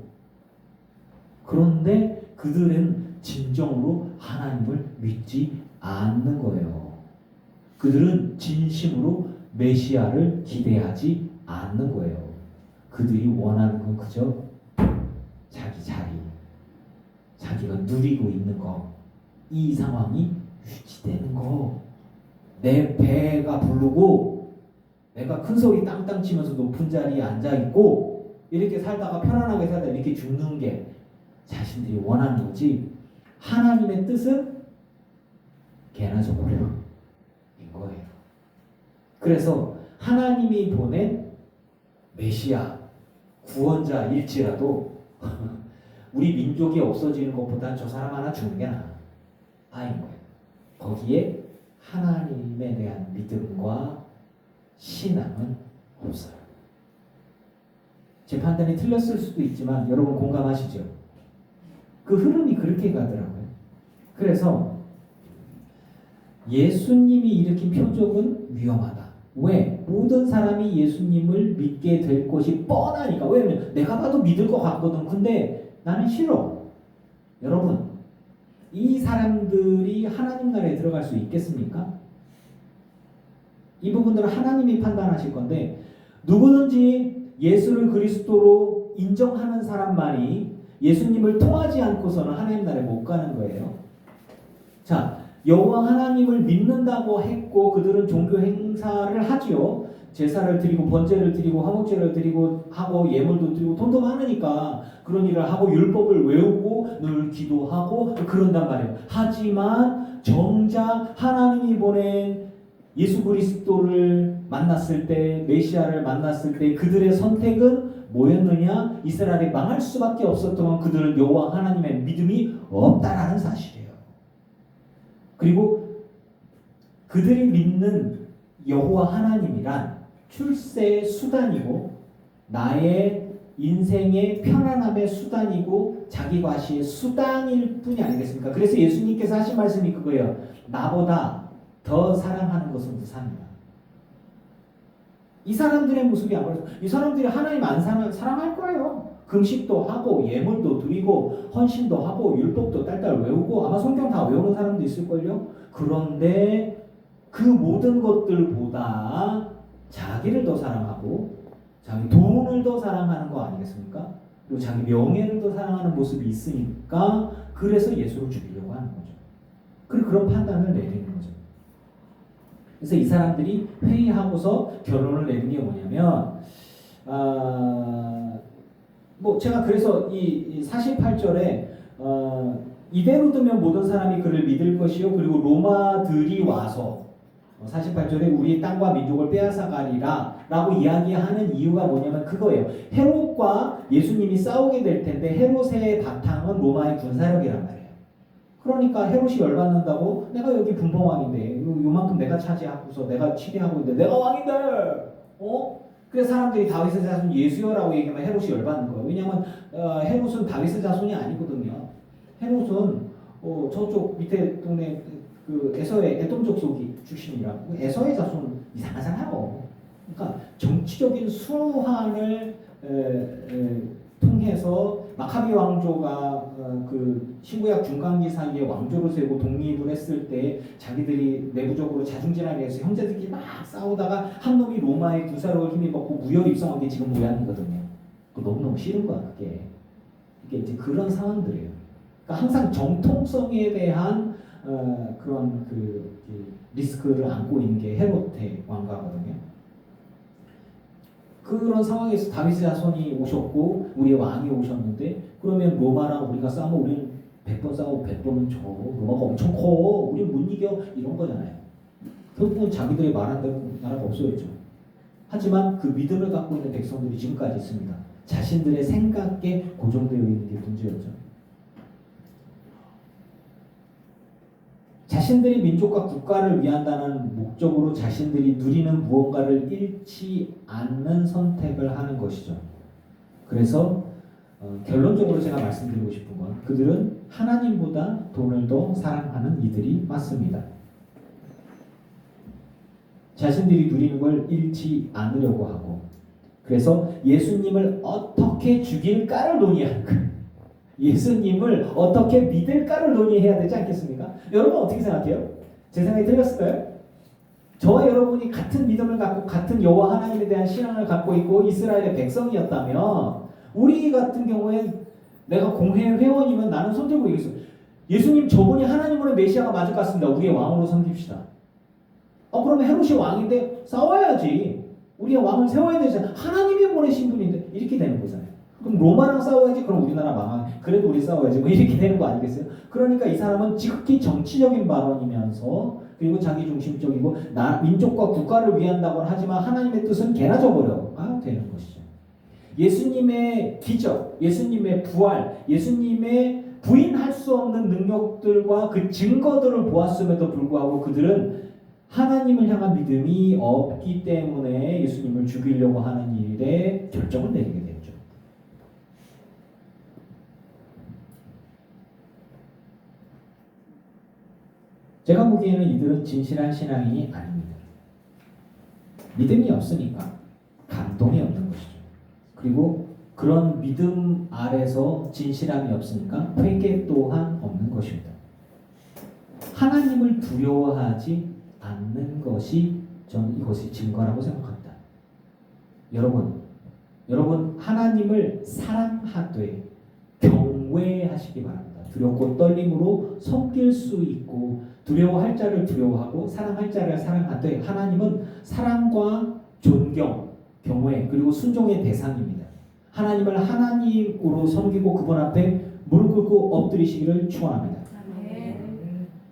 그런데 그들은 진정으로 하나님을 믿지 않는 거예요. 그들은 진심으로 메시아를 기대하지 않는 거예요. 그들이 원하는 건 그저 자기 자리, 자기가 누리고 있는 거, 이 상황이 유지되는 거. 내 배가 부르고 내가 큰 소리 땅땅 치면서 높은 자리에 앉아있고 이렇게 살다가 편안하게 살다 이렇게 죽는 게 자신들이 원하는 거지 하나님의 뜻은 개나 저버려 인 거예요. 그래서 하나님이 보낸 메시아 구원자일지라도 우리 민족이 없어지는 것보다 저 사람 하나 죽는 게 나아인 거예요. 거기에 하나님에 대한 믿음과 신앙은 없어요. 제 판단이 틀렸을 수도 있지만 여러분 공감하시죠? 그 흐름이 그렇게 가더라고요. 그래서 예수님이 일으킨 표적은 위험하다. 왜? 모든 사람이 예수님을 믿게 될 것이 뻔하니까. 왜냐면 내가 봐도 믿을 것 같거든. 근데 나는 싫어. 여러분 이 사람들이 하나님 나라에 들어갈 수 있겠습니까? 이 부분들은 하나님이 판단하실 건데 누구든지 예수를 그리스도로 인정하는 사람만이 예수님을 통하지 않고서는 하나님 나라에 못 가는 거예요. 자, 여호와 하나님을 믿는다고 했고 그들은 종교 행사를 하지요. 제사를 드리고 번제를 드리고 화목제를 드리고 하고 예물도 드리고 돈도 많으니까 그런 일을 하고 율법을 외우고 늘 기도하고 그런단 말이에요. 하지만 정작 하나님이 보낸 예수 그리스도를 만났을 때, 메시아를 만났을 때 그들의 선택은 뭐였느냐? 이스라엘이 망할 수밖에 없었던 그들은 여호와 하나님의 믿음이 없다라는 사실이에요. 그리고 그들이 믿는 여호와 하나님이란 출세의 수단이고 나의 인생의 편안함의 수단이고 자기 과시의 수단일 뿐이 아니겠습니까? 그래서 예수님께서 하신 말씀이 그거예요. 나보다 더 사랑하는 것은 무사합니다. 이 사람들의 모습이 안 그래서 이 사람들이 하나님 안 사랑할 거예요. 금식도 하고 예물도 드리고 헌신도 하고 율법도 딸딸 외우고 아마 성경 다 외우는 사람도 있을걸요. 그런데 그 모든 것들보다 자기를 더 사랑하고 자기 돈을 더 사랑하는 거 아니겠습니까? 그리고 자기 명예를 더 사랑하는 모습이 있으니까 그래서 예수를 죽이려고 하는 거죠. 그리고 그런 판단을 내리는 거죠. 그래서 이 사람들이 회의하고서 결론을 내는 게 뭐냐면 뭐 제가 그래서 이 48절에 이대로 두면 모든 사람이 그를 믿을 것이요 그리고 로마들이 와서 48절에 우리 땅과 민족을 빼앗아가리라 라고 이야기하는 이유가 뭐냐면 그거예요. 헤롯과 예수님이 싸우게 될 텐데 헤롯의 바탕은 로마의 군사력이란 말이에요. 그러니까 헤롯이 열받는다고 내가 여기 분봉왕인데 요만큼 내가 차지하고서 내가 치리하고 있는데 내가 왕인데 그래서 사람들이 다윗의 자손 예수여라고 얘기하면 헤롯이 열받는 거예요. 왜냐하면 헤롯은 다윗의 자손이 아니거든요. 헤롯은 저쪽 밑에 동네 그 에서의 에돔 족속이 출신이라고 에서의 자손 이상하잖아요. 그러니까 정치적인 수환을 통해서 마카비 왕조가 그 신구약 중간기 사이에 왕조를 세우고 독립을 했을 때 자기들이 내부적으로 자중질환을 해서 형제들끼리 막 싸우다가 한 놈이 로마의 군사력을 힘입었고 무혈 입성한 게 지금 모양이거든요. 너무너무 싫은 거야 그게. 이게 이제 그런 상황들이에요. 그러니까 항상 정통성에 대한 그런 그 리스크를 안고 있는 게 헤롯의 왕가거든요. 그런 상황에서 다윗의 자손이 오셨고 우리의 왕이 오셨는데 그러면 로마랑 우리가 싸우면 우리는 100번 싸우고 100번은 져. 로마가 엄청 커. 우리는 못 이겨. 이런 거잖아요. 결국은 자기들이 말한 대로 나라가 없어졌죠. 하지만 그 믿음을 갖고 있는 백성들이 지금까지 있습니다. 자신들의 생각에 고정되어 있는 게 문제였죠. 자신들이 민족과 국가를 위한다는 목적으로 자신들이 누리는 무언가를 잃지 않는 선택을 하는 것이죠. 그래서 결론적으로 제가 말씀드리고 싶은 건 그들은 하나님보다 돈을 더 사랑하는 이들이 맞습니다. 자신들이 누리는 걸 잃지 않으려고 하고 그래서 예수님을 어떻게 죽일까를 논의하는 거예요. 예수님을 어떻게 믿을까를 논의해야 되지 않겠습니까? 여러분 어떻게 생각해요? 제 생각이 틀렸을까요? 저와 여러분이 같은 믿음을 갖고 같은 여호와 하나님에 대한 신앙을 갖고 있고 이스라엘의 백성이었다면 우리 같은 경우에 내가 공회 회원이면 나는 손들고 얘기했어. 예수님 저분이 하나님으로 메시아가 맞을 것 같습니다. 우리의 왕으로 섬깁시다. 그러면 헤롯이 왕인데 싸워야지. 우리의 왕을 세워야 되잖아. 하나님이 보내신 분인데 이렇게 되는 거잖아요. 그럼 로마랑 싸워야지. 그럼 우리나라 망하. 그래도 우리 싸워야지. 뭐 이렇게 되는 거 아니겠어요? 그러니까 이 사람은 지극히 정치적인 발언이면서 그리고 자기중심적이고 민족과 국가를 위한다고 하지만 하나님의 뜻은 개나 져버려가 되는 것이죠. 예수님의 기적, 예수님의 부활, 예수님의 부인할 수 없는 능력들과 그 증거들을 보았음에도 불구하고 그들은 하나님을 향한 믿음이 없기 때문에 예수님을 죽이려고 하는 일에 결정을 내리게 됐죠. 제가 보기에는 이들은 진실한 신앙인이 아닙니다. 믿음이 없으니까 감동이 없는 것이죠. 그리고 그런 믿음 아래서 진실함이 없으니까 회개 또한 없는 것입니다. 하나님을 두려워하지 않는 것이 저는 이것의 증거라고 생각합니다. 여러분 하나님을 사랑하되 경외하시기 바랍니다. 두렵고 떨림으로 섬길 수 있고 두려워할 자를 두려워하고 사랑할 자를 사랑하되 하나님은 사랑과 존경, 경외 그리고 순종의 대상입니다. 하나님을 하나님으로 섬기고 그분 앞에 무릎 꿇고 엎드리시기를 축원합니다.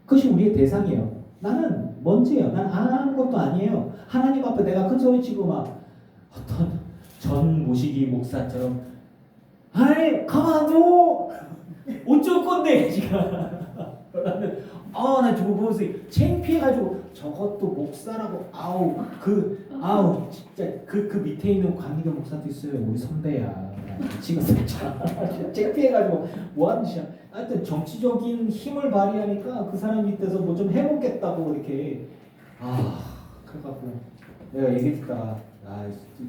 그것이 우리의 대상이에요. 나는 먼지예요. 난 아무것도 아니에요. 하나님 앞에 내가 큰 소리 치고 막 어떤 전 모시기 목사처럼 아이 가만둬 어쩔 건데 지금 나는 나 저거 보면서 창피해가지고 저것도 목사라고 아우 진짜 그 밑에 있는 강희경 목사도 있어요. 우리 선배야. 지금 창피해가지고 뭐하는 짓이야. 하여튼 정치적인 힘을 발휘하니까 그 사람 밑에서 뭐 좀 해보겠다고 이렇게 그래갖고 내가 얘기했다가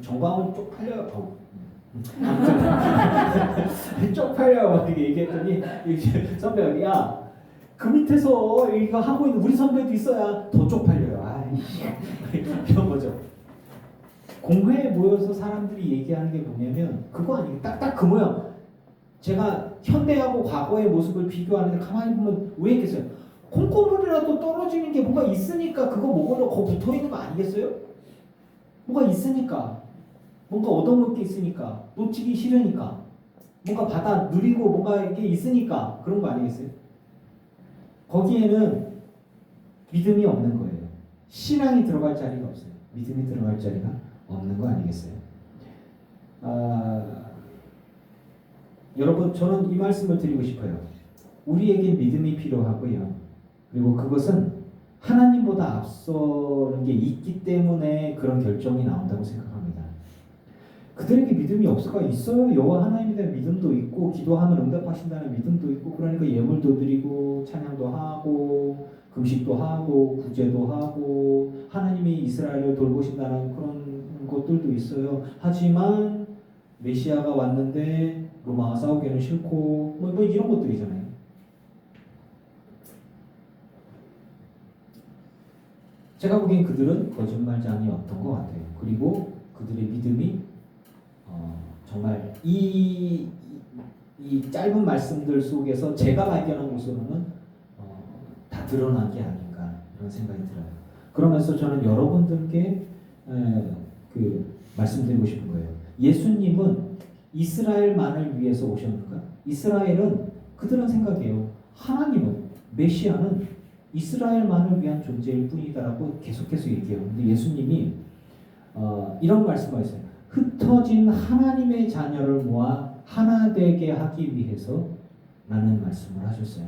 정광훈 쪽팔려요. 아무튼 쪽팔려요 막 이렇게 얘기했더니 선배가 야 그 밑에서 이거 하고 있는 우리 선배도 있어야 더 쪽팔려요. 이런 거죠. 공회에 모여서 사람들이 얘기하는 게 뭐냐면 그거 아니에요. 딱딱 그 모양. 제가 현대하고 과거의 모습을 비교하는데 가만히 보면 왜 있겠어요? 콩고물이라도 떨어지는 게 뭐가 있으니까 그거 먹으려고 거기 붙어 있는 거 아니겠어요? 뭐가 있으니까. 뭔가 얻어먹을 게 있으니까. 놓치기 싫으니까. 뭔가 받아 누리고 뭔가 이게 있으니까 그런 거 아니겠어요? 거기에는 믿음이 없는 거예요. 신앙이 들어갈 자리가 없어요. 믿음이 들어갈 자리가 없는 거 아니겠어요? 여러분 저는 이 말씀을 드리고 싶어요. 우리에게 믿음이 필요하고요. 그리고 그것은 하나님보다 앞서는 게 있기 때문에 그런 결정이 나온다고 생각합니다. 그들에게 믿음이 없을까? 있어요. 여호와 하나님에 대한 믿음도 있고 기도하면 응답하신다는 믿음도 있고 그러니까 예물도 드리고 찬양도 하고 금식도 하고 구제도 하고 하나님이 이스라엘을 돌보신다는 그런 것들도 있어요. 하지만 메시아가 왔는데 로마와 싸우기는 싫고 뭐 이런 것들이잖아요. 제가 보기엔 그들은 거짓말장이었던 것 같아요. 그리고 그들의 믿음이 정말 이 짧은 말씀들 속에서 제가 발견한 것으로는 다 드러난 게 아닌가 이런 생각이 들어요. 그러면서 저는 여러분들께 말씀드리고 싶은 거예요. 예수님은 이스라엘만을 위해서 오셨는가? 이스라엘은 그들은 생각해요. 하나님은 메시아는 이스라엘만을 위한 존재일 뿐이다라고 계속해서 얘기해요. 근데 예수님이 이런 말씀을 했어요. 흩어진 하나님의 자녀를 모아 하나 되게 하기 위해서 라는 말씀을 하셨어요.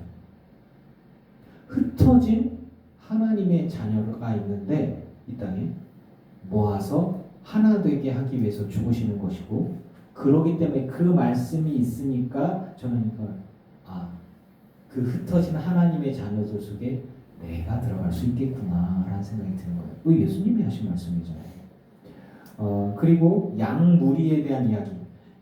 흩어진 하나님의 자녀가 있는데 이 땅에 모아서 하나 되게 하기 위해서 죽으시는 것이고 그러기 때문에 그 말씀이 있으니까 저는 그 흩어진 하나님의 자녀들 속에 내가 들어갈 수 있겠구나 라는 생각이 드는 거예요. 우리 예수님이 하신 말씀이잖아요. 그리고 양 무리에 대한 이야기.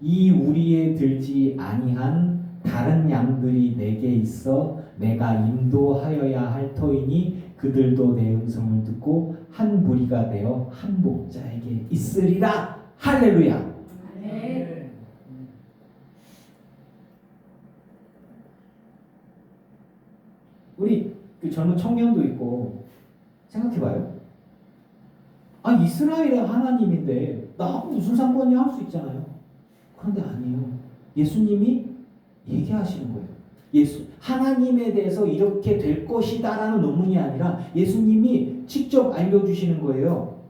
이 우리에 들지 아니한 다른 양들이 내게 있어 내가 인도하여야 할 터이니 그들도 내 음성을 듣고 한 무리가 되어 한 목자에게 있으리라. 할렐루야. 네. 우리 젊은 청년도 있고 생각해봐요. 이스라엘의 하나님인데 나하고 무슨 상관이 할 수 있잖아요. 그런데 아니에요. 예수님이 얘기하시는 거예요. 하나님에 대해서 이렇게 될 것이다라는 논문이 아니라 예수님이 직접 알려주시는 거예요.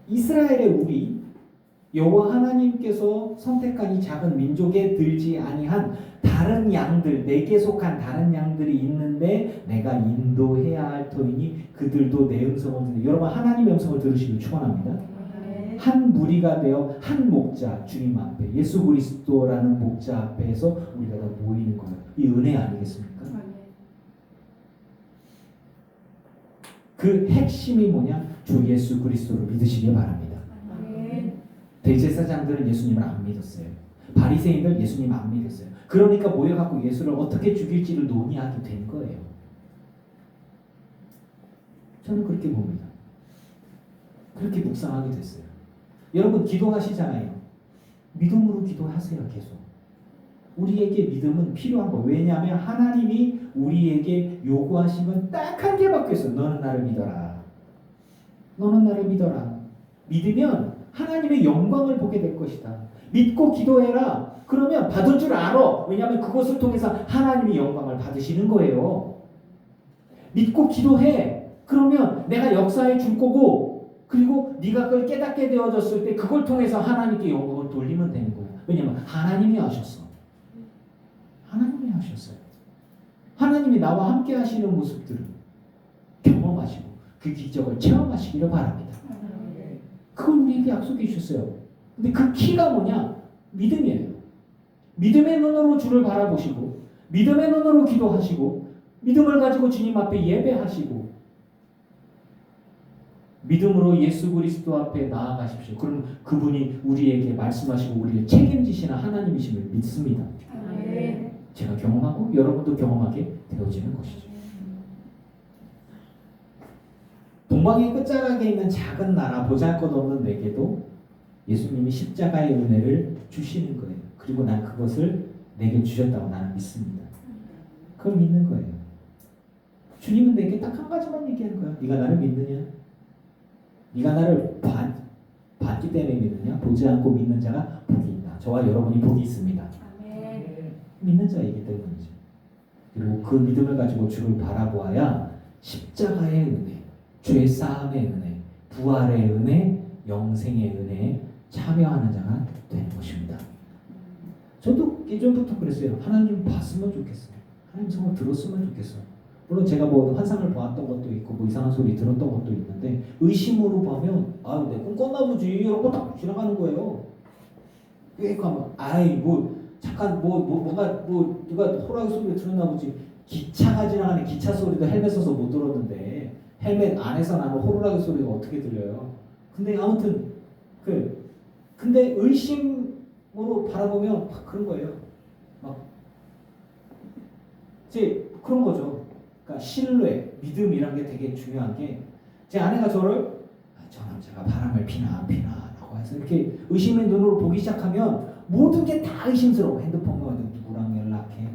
이스라엘의 우리 여호와 하나님께서 선택한 이 작은 민족에 들지 아니한 다른 양들, 내게 속한 다른 양들이 있는데 내가 인도해야 할 터이니 그들도 내 음성을 듣는. 여러분 하나님의 음성을 들으시길 축원합니다. 한 무리가 되어 한 목자 주님 앞에 예수 그리스도라는 목자 앞에서 우리가 다 모이는 거예요. 이 은혜 아니겠습니까? 그 핵심이 뭐냐? 주 예수 그리스도를 믿으시기 바랍니다. 대제사장들은 예수님을 안 믿었어요. 바리새인들 예수님 안 믿었어요. 그러니까 모여갖고 예수를 어떻게 죽일지를 논의하게 된 거예요. 저는 그렇게 봅니다. 그렇게 묵상하게 됐어요. 여러분 기도하시잖아요. 믿음으로 기도하세요. 계속. 우리에게 믿음은 필요한 거예요. 왜냐하면 하나님이 우리에게 요구하신 건 딱 한 개밖에 없어요. 너는 나를 믿어라. 너는 나를 믿어라. 믿으면 하나님의 영광을 보게 될 것이다. 믿고 기도해라. 그러면 받을 줄 알아. 왜냐하면 그것을 통해서 하나님의 영광을 받으시는 거예요. 믿고 기도해. 그러면 내가 역사해 줄 거고, 그리고 네가 그걸 깨닫게 되어졌을 때 그걸 통해서 하나님께 영광을 돌리면 되는 거예요. 왜냐하면 하나님이 하셨어. 하나님이 하셨어요. 하나님이 나와 함께 하시는 모습들을 경험하시고 그 기적을 체험하시기를 바랍니다. 그걸 우리에게 약속해 주셨어요. 근데 그 키가 뭐냐? 믿음이에요. 믿음의 눈으로 주를 바라보시고, 믿음의 눈으로 기도하시고, 믿음을 가지고 주님 앞에 예배하시고, 믿음으로 예수 그리스도 앞에 나아가십시오. 그럼 그분이 우리에게 말씀하시고 우리를 책임지시는 하나님이심을 믿습니다. 제가 경험하고 여러분도 경험하게 되어지는 것이죠. 동방의 끝자락에 있는 작은 나라 보잘것없는 내게도 예수님이 십자가의 은혜를 주시는 거예요. 그리고 난 그것을 내게 주셨다고 나는 믿습니다. 그걸 믿는 거예요. 주님은 내게 딱 한 가지만 얘기하는 거야. 네가 나를 믿느냐? 네가 나를 봤기 때문에 믿느냐? 보지 않고 믿는 자가 복이 있다. 저와 여러분이 복이 있습니다. 믿는 자이기 때문이죠. 그리고 그 믿음을 가지고 주를 바라보아야 십자가의 은혜, 죄 사함의 은혜, 부활의 은혜, 영생의 은혜에 참여하는 자가 되는 것입니다. 저도 예전부터 그랬어요. 하나님 봤으면 좋겠어요. 하나님 정말 들었으면 좋겠어요. 물론 제가 뭐 환상을 보았던 것도 있고 뭐 이상한 소리 들었던 것도 있는데 의심으로 보면 아유 내 꿈 꿨나 보지 이런 거 딱 지나가는 거예요. 꽤 가면 아이 뭐 잠깐 뭐가 누가 호랑이 소리 들었나 보지. 기차가 지나가는 기차 소리도 헬멧 써서 못 들었는데 헬멧 안에서 나는 호루라기 소리가 어떻게 들려요? 근데 아무튼 근데 의심으로 바라보면 막 그런 거예요. 막 이제 그런 거죠. 그러니까 신뢰, 믿음이란 게 되게 중요한 게 제 아내가 저를 저 남자가 바람을 피나 안 피나라고 해서 이렇게 의심의 눈으로 보기 시작하면 모든 게 다 의심스러워. 핸드폰 보면 누구랑 연락해?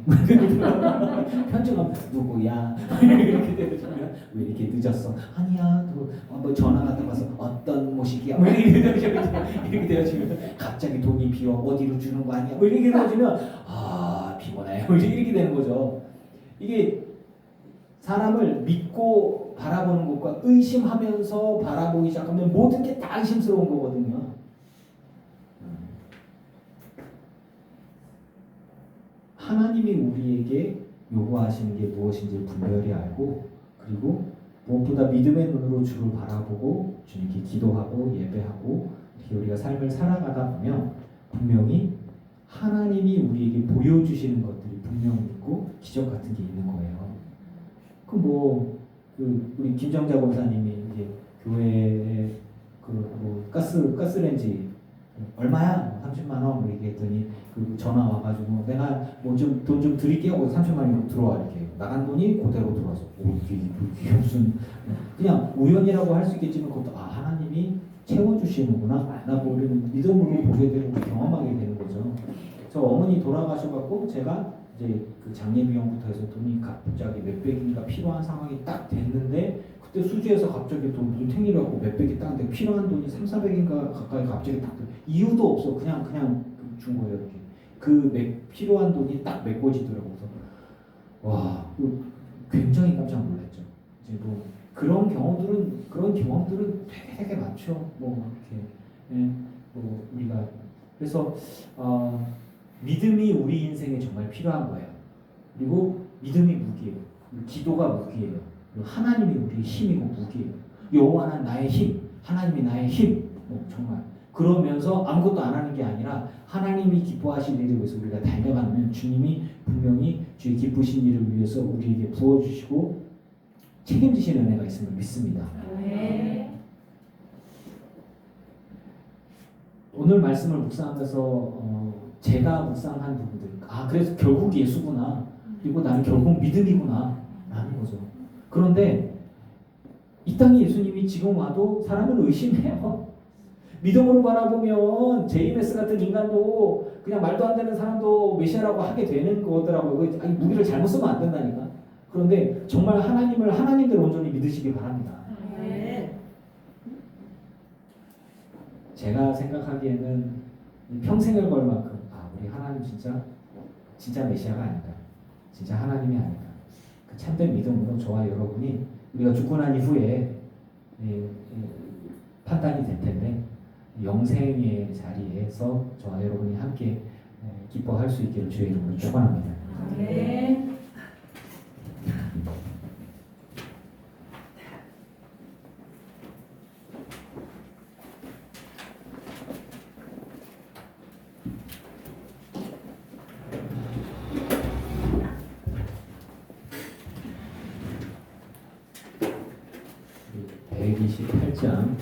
편지가 누구야? 이렇게 되면 왜 이렇게 늦었어? 아니야, 뭐 전화 갔다 와서 어떤 모식이야? 뭐 이렇게 되어지면 갑자기 돈이 비어 어디로 주는 거 아니야? 뭐 이렇게 되어지면 아 피곤해. 이렇게 되는 거죠. 이게 사람을 믿고 바라보는 것과 의심하면서 바라보기 시작하면 모든 게 다 의심스러운 거거든요. 하나님이 우리에게 요구하시는 게 무엇인지 분별히 알고 그리고 무엇보다 믿음의 눈으로 주를 바라보고 주님께 기도하고 예배하고 이렇게 우리가 삶을 살아가다 보면 분명히 하나님이 우리에게 보여주시는 것들이 분명히 있고 기적 같은 게 있는 거예요. 우리 김정자 권사님이 이제 교회에 가스레인지 얼마야? 30만 원 얘기했더니 전화 와가지고 내가 돈 좀 드릴게요. 30만 원이 들어와 이렇게 나간 돈이 그대로 들어와서 이게 무슨 그냥 우연이라고 할 수 있겠지만 그것도 하나님이 채워주시는구나. 나 우리는 믿음으로 보게 되고 경험하게 되는 거죠. 저 어머니 돌아가셔갖고 제가 이제 그 장례 비용부터 해서 돈이 갑자기 몇백인가 필요한 상황이 딱 됐는데 그때 수지에서 갑자기 돈 탱이라고 몇백이 딱 근데 필요한 돈이 3,400인가 가까이 갑자기 딱 이유도 없어 그냥 준 거예요. 이렇게 필요한 돈이 딱 메꿔지더라고요. 와 굉장히 깜짝 놀랐죠. 이제 그런 경험들은 되게 많죠. 이렇게 우리가 그래서 믿음이 우리 인생에 정말 필요한 거예요. 그리고 믿음이 무기예요. 기도가 무기예요. 하나님이 우리의 힘이고 무기예요. 여호와는 나의 힘, 하나님이 나의 힘. 정말 그러면서 아무것도 안 하는 게 아니라 하나님이 기뻐하실 일을 위해서 우리가 달려가면 주님이 분명히 주의 기쁘신 일을 위해서 우리에게 부어주시고 책임지시는 은혜가 있음을 믿습니다. 네. 오늘 말씀을 묵상하면서 제가 묵상한 부분들 그래서 결국 예수구나 그리고 나는 결국 믿음이구나 라는 거죠. 그런데 이 땅에 예수님이 지금 와도 사람을 의심해요. 믿음으로 바라보면 제이메스 같은 인간도 그냥 말도 안 되는 사람도 메시아라고 하게 되는 거더라고요. 아니, 무기를 잘못 쓰면 안 된다니까. 그런데 정말 하나님을 하나님대로 온전히 믿으시기 바랍니다. 네. 제가 생각하기에는 평생을 걸 만큼 우리 하나님 진짜 메시아가 아닌가, 진짜 하나님이 아닌가. 그 참된 믿음으로 저와 여러분이 우리가 죽고 난 이후에 판단이 될 텐데 영생의 자리에서 저와 여러분이 함께 기뻐할 수 있기를 주의 이름으로 축원합니다. 네. 우리 128장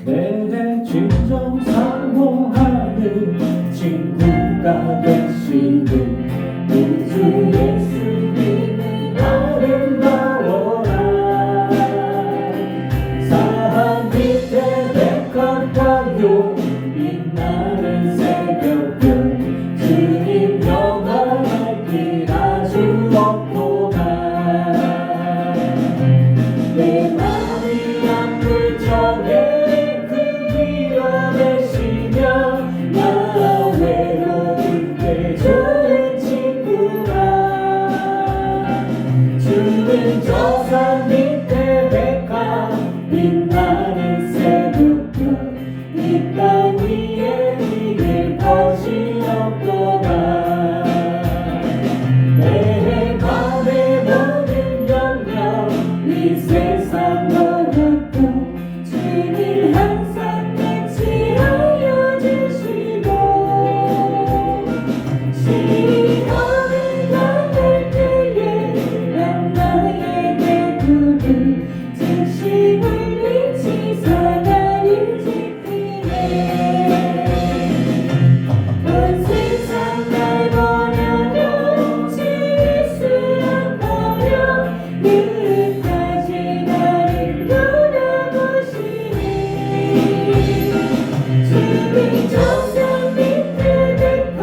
내 진정 사모하는 친구가 되시는 우주 예수님은 아름다워라. 사랑 밑에 백합화요 빛나는 새벽별 주님 영원할 길 아주 없도다. 내 마음이 아플 적에 저산 밑에 백합 빛나는 새벽별 이 땅 위에 이길 것이 없도다. 내 맘의 모든 염려 이 세상 놀랍고 주님 항상 같이하여 주시고 시험을 당할 때에 난 나에게 부른 진심을 잃지 사랑을 지키네. 온 세상 날 버려도 주 예수만 버려 끝까지 나를 돌아보시네. 주님 정상 밑에 백합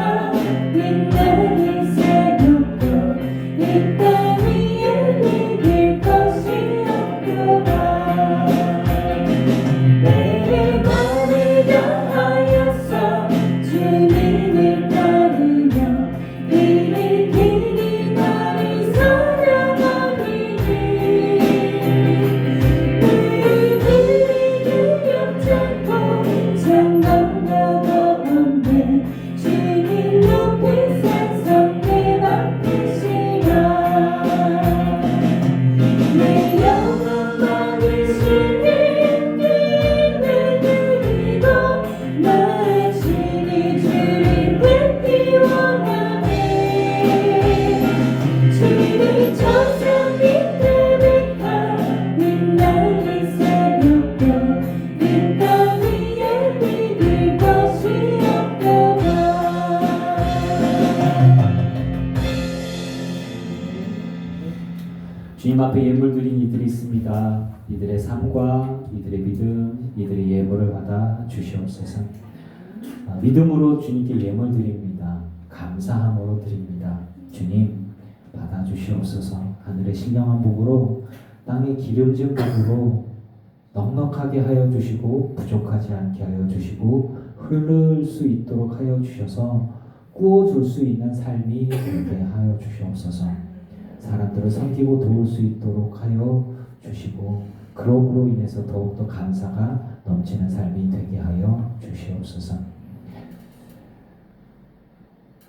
빛나는 새벽별 이 땅 위에 이길 것이 없도다. 내 맘을 다하여서 주님을 따르며 이를 길이 나를 사랑하리니 우리들이 두렵잖고 장난도 없네. 주님 높이 산성 내 맡으시라. 내 영혼 막으시는 힘을 드리고 나으시니 주를 뵙기 원하네. 주님 저산 밑에 백합 빛나는 새벽별 이 땅 위에 이길 것이 없도다. 주님 앞에 예물 드린 이들이 있습니다. 이들의 삶과 이들의 믿음, 이들의 예물을 받아 주시옵소서. 믿음으로 주님께 예물 드립니다. 감사함으로 드립니다. 주님 받아 주시옵소서. 하늘의 신령한 복으로 땅의 기름진 복으로 넉넉하게 하여 주시고 부족하지 않게 하여 주시고 흐를 수 있도록 하여 주셔서 구워줄 수 있는 삶이 되게 하여 주시옵소서. 사람들을 섬기고 도울 수 있도록 하여 주시고 그럼으로 인해서 더욱더 감사가 넘치는 삶이 되게 하여 주시옵소서.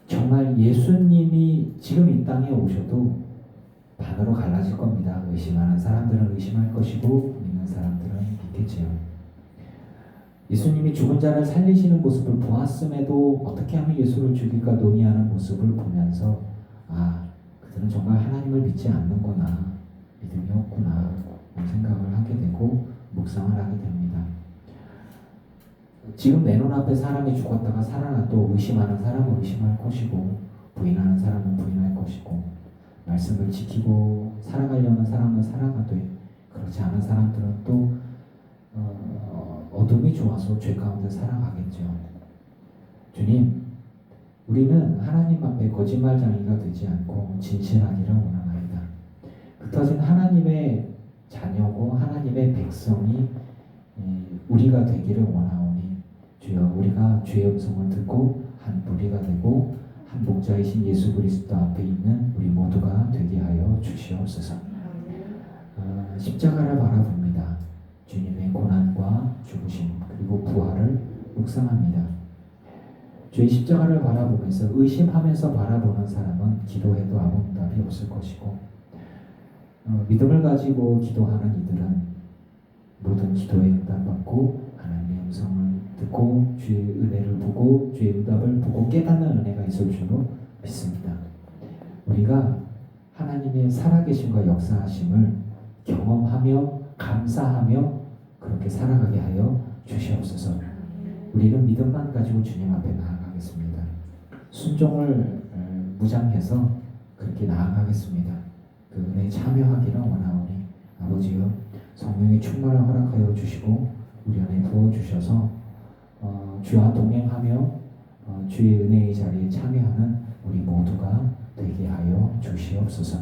정말 예수님이 지금 이 땅에 오셔도 반으로 갈라질 겁니다. 의심하는 사람들은 의심할 것이고 믿는 사람들은 믿겠지요. 예수님이 죽은 자를 살리시는 모습을 보았음에도 어떻게 하면 예수를 죽일까 논의하는 모습을 보면서 그들은 정말 하나님을 믿지 않는구나. 믿음이 없구나 라는 생각을 하게 되고 묵상을 하게 됩니다. 지금 내 눈앞에 사람이 죽었다가 살아나도 의심하는 사람은 의심할 것이고 부인하는 사람은 부인할 것이고 말씀을 지키고 살아가려는 사람은 살아가되 그렇지 않은 사람들은 또 어둠이 좋아서 죄 가운데 살아가겠죠. 주님, 우리는 하나님 앞에 거짓말쟁이가 되지 않고 진실하기를 원하나이다. 흩어진 하나님의 자녀고 하나님의 백성이 우리가 되기를 원하오니 주여 우리가 주의 음성을 듣고 한 무리가 되고 한 목자이신 예수 그리스도 앞에 있는 우리 모두가 되게 하여 주시옵소서. 십자가를 바라봅니다. 주님의 고난과 죽으심 그리고 부활을 묵상합니다. 주의 십자가를 바라보면서 의심하면서 바라보는 사람은 기도해도 아무 응답이 없을 것이고 믿음을 가지고 기도하는 이들은 모든 기도에 응답받고 하나님의 음성을 듣고 주의 은혜를 보고 주의 응답을 보고 깨닫는 은혜가 있을 줄로 믿습니다. 우리가 하나님의 살아계심과 역사하심을 경험하며 감사하며 그렇게 살아가게 하여 주시옵소서. 우리는 믿음만 가지고 주님 앞에 나아가겠습니다. 순종을 무장해서 그렇게 나아가겠습니다. 그 은혜에 참여하기를 원하오니 아버지여 성령의 충만을 허락하여 주시고 우리 안에 부어주셔서 주와 동행하며 주의 은혜의 자리에 참여하는 우리 모두가 되게 하여 주시옵소서.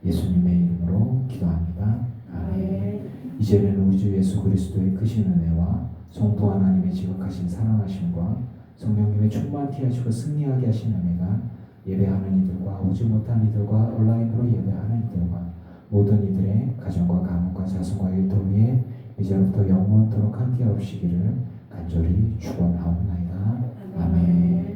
예수님의 이름으로 기도합니다. 아멘. 이제는 우리 주 예수 그리스도의 크신 은혜와 성부 하나님의 지극하신 사랑하심과 성령님의 충만케 하시고 승리하게 하신 은혜가 예배하는 이들과 오지 못한 이들과 온라인으로 예배하는 이들과 모든 이들의 가정과 가문과 자손과 일터 위에 이제부터 영원토록 함께 하시기를 간절히 축원하옵나이다. 아멘.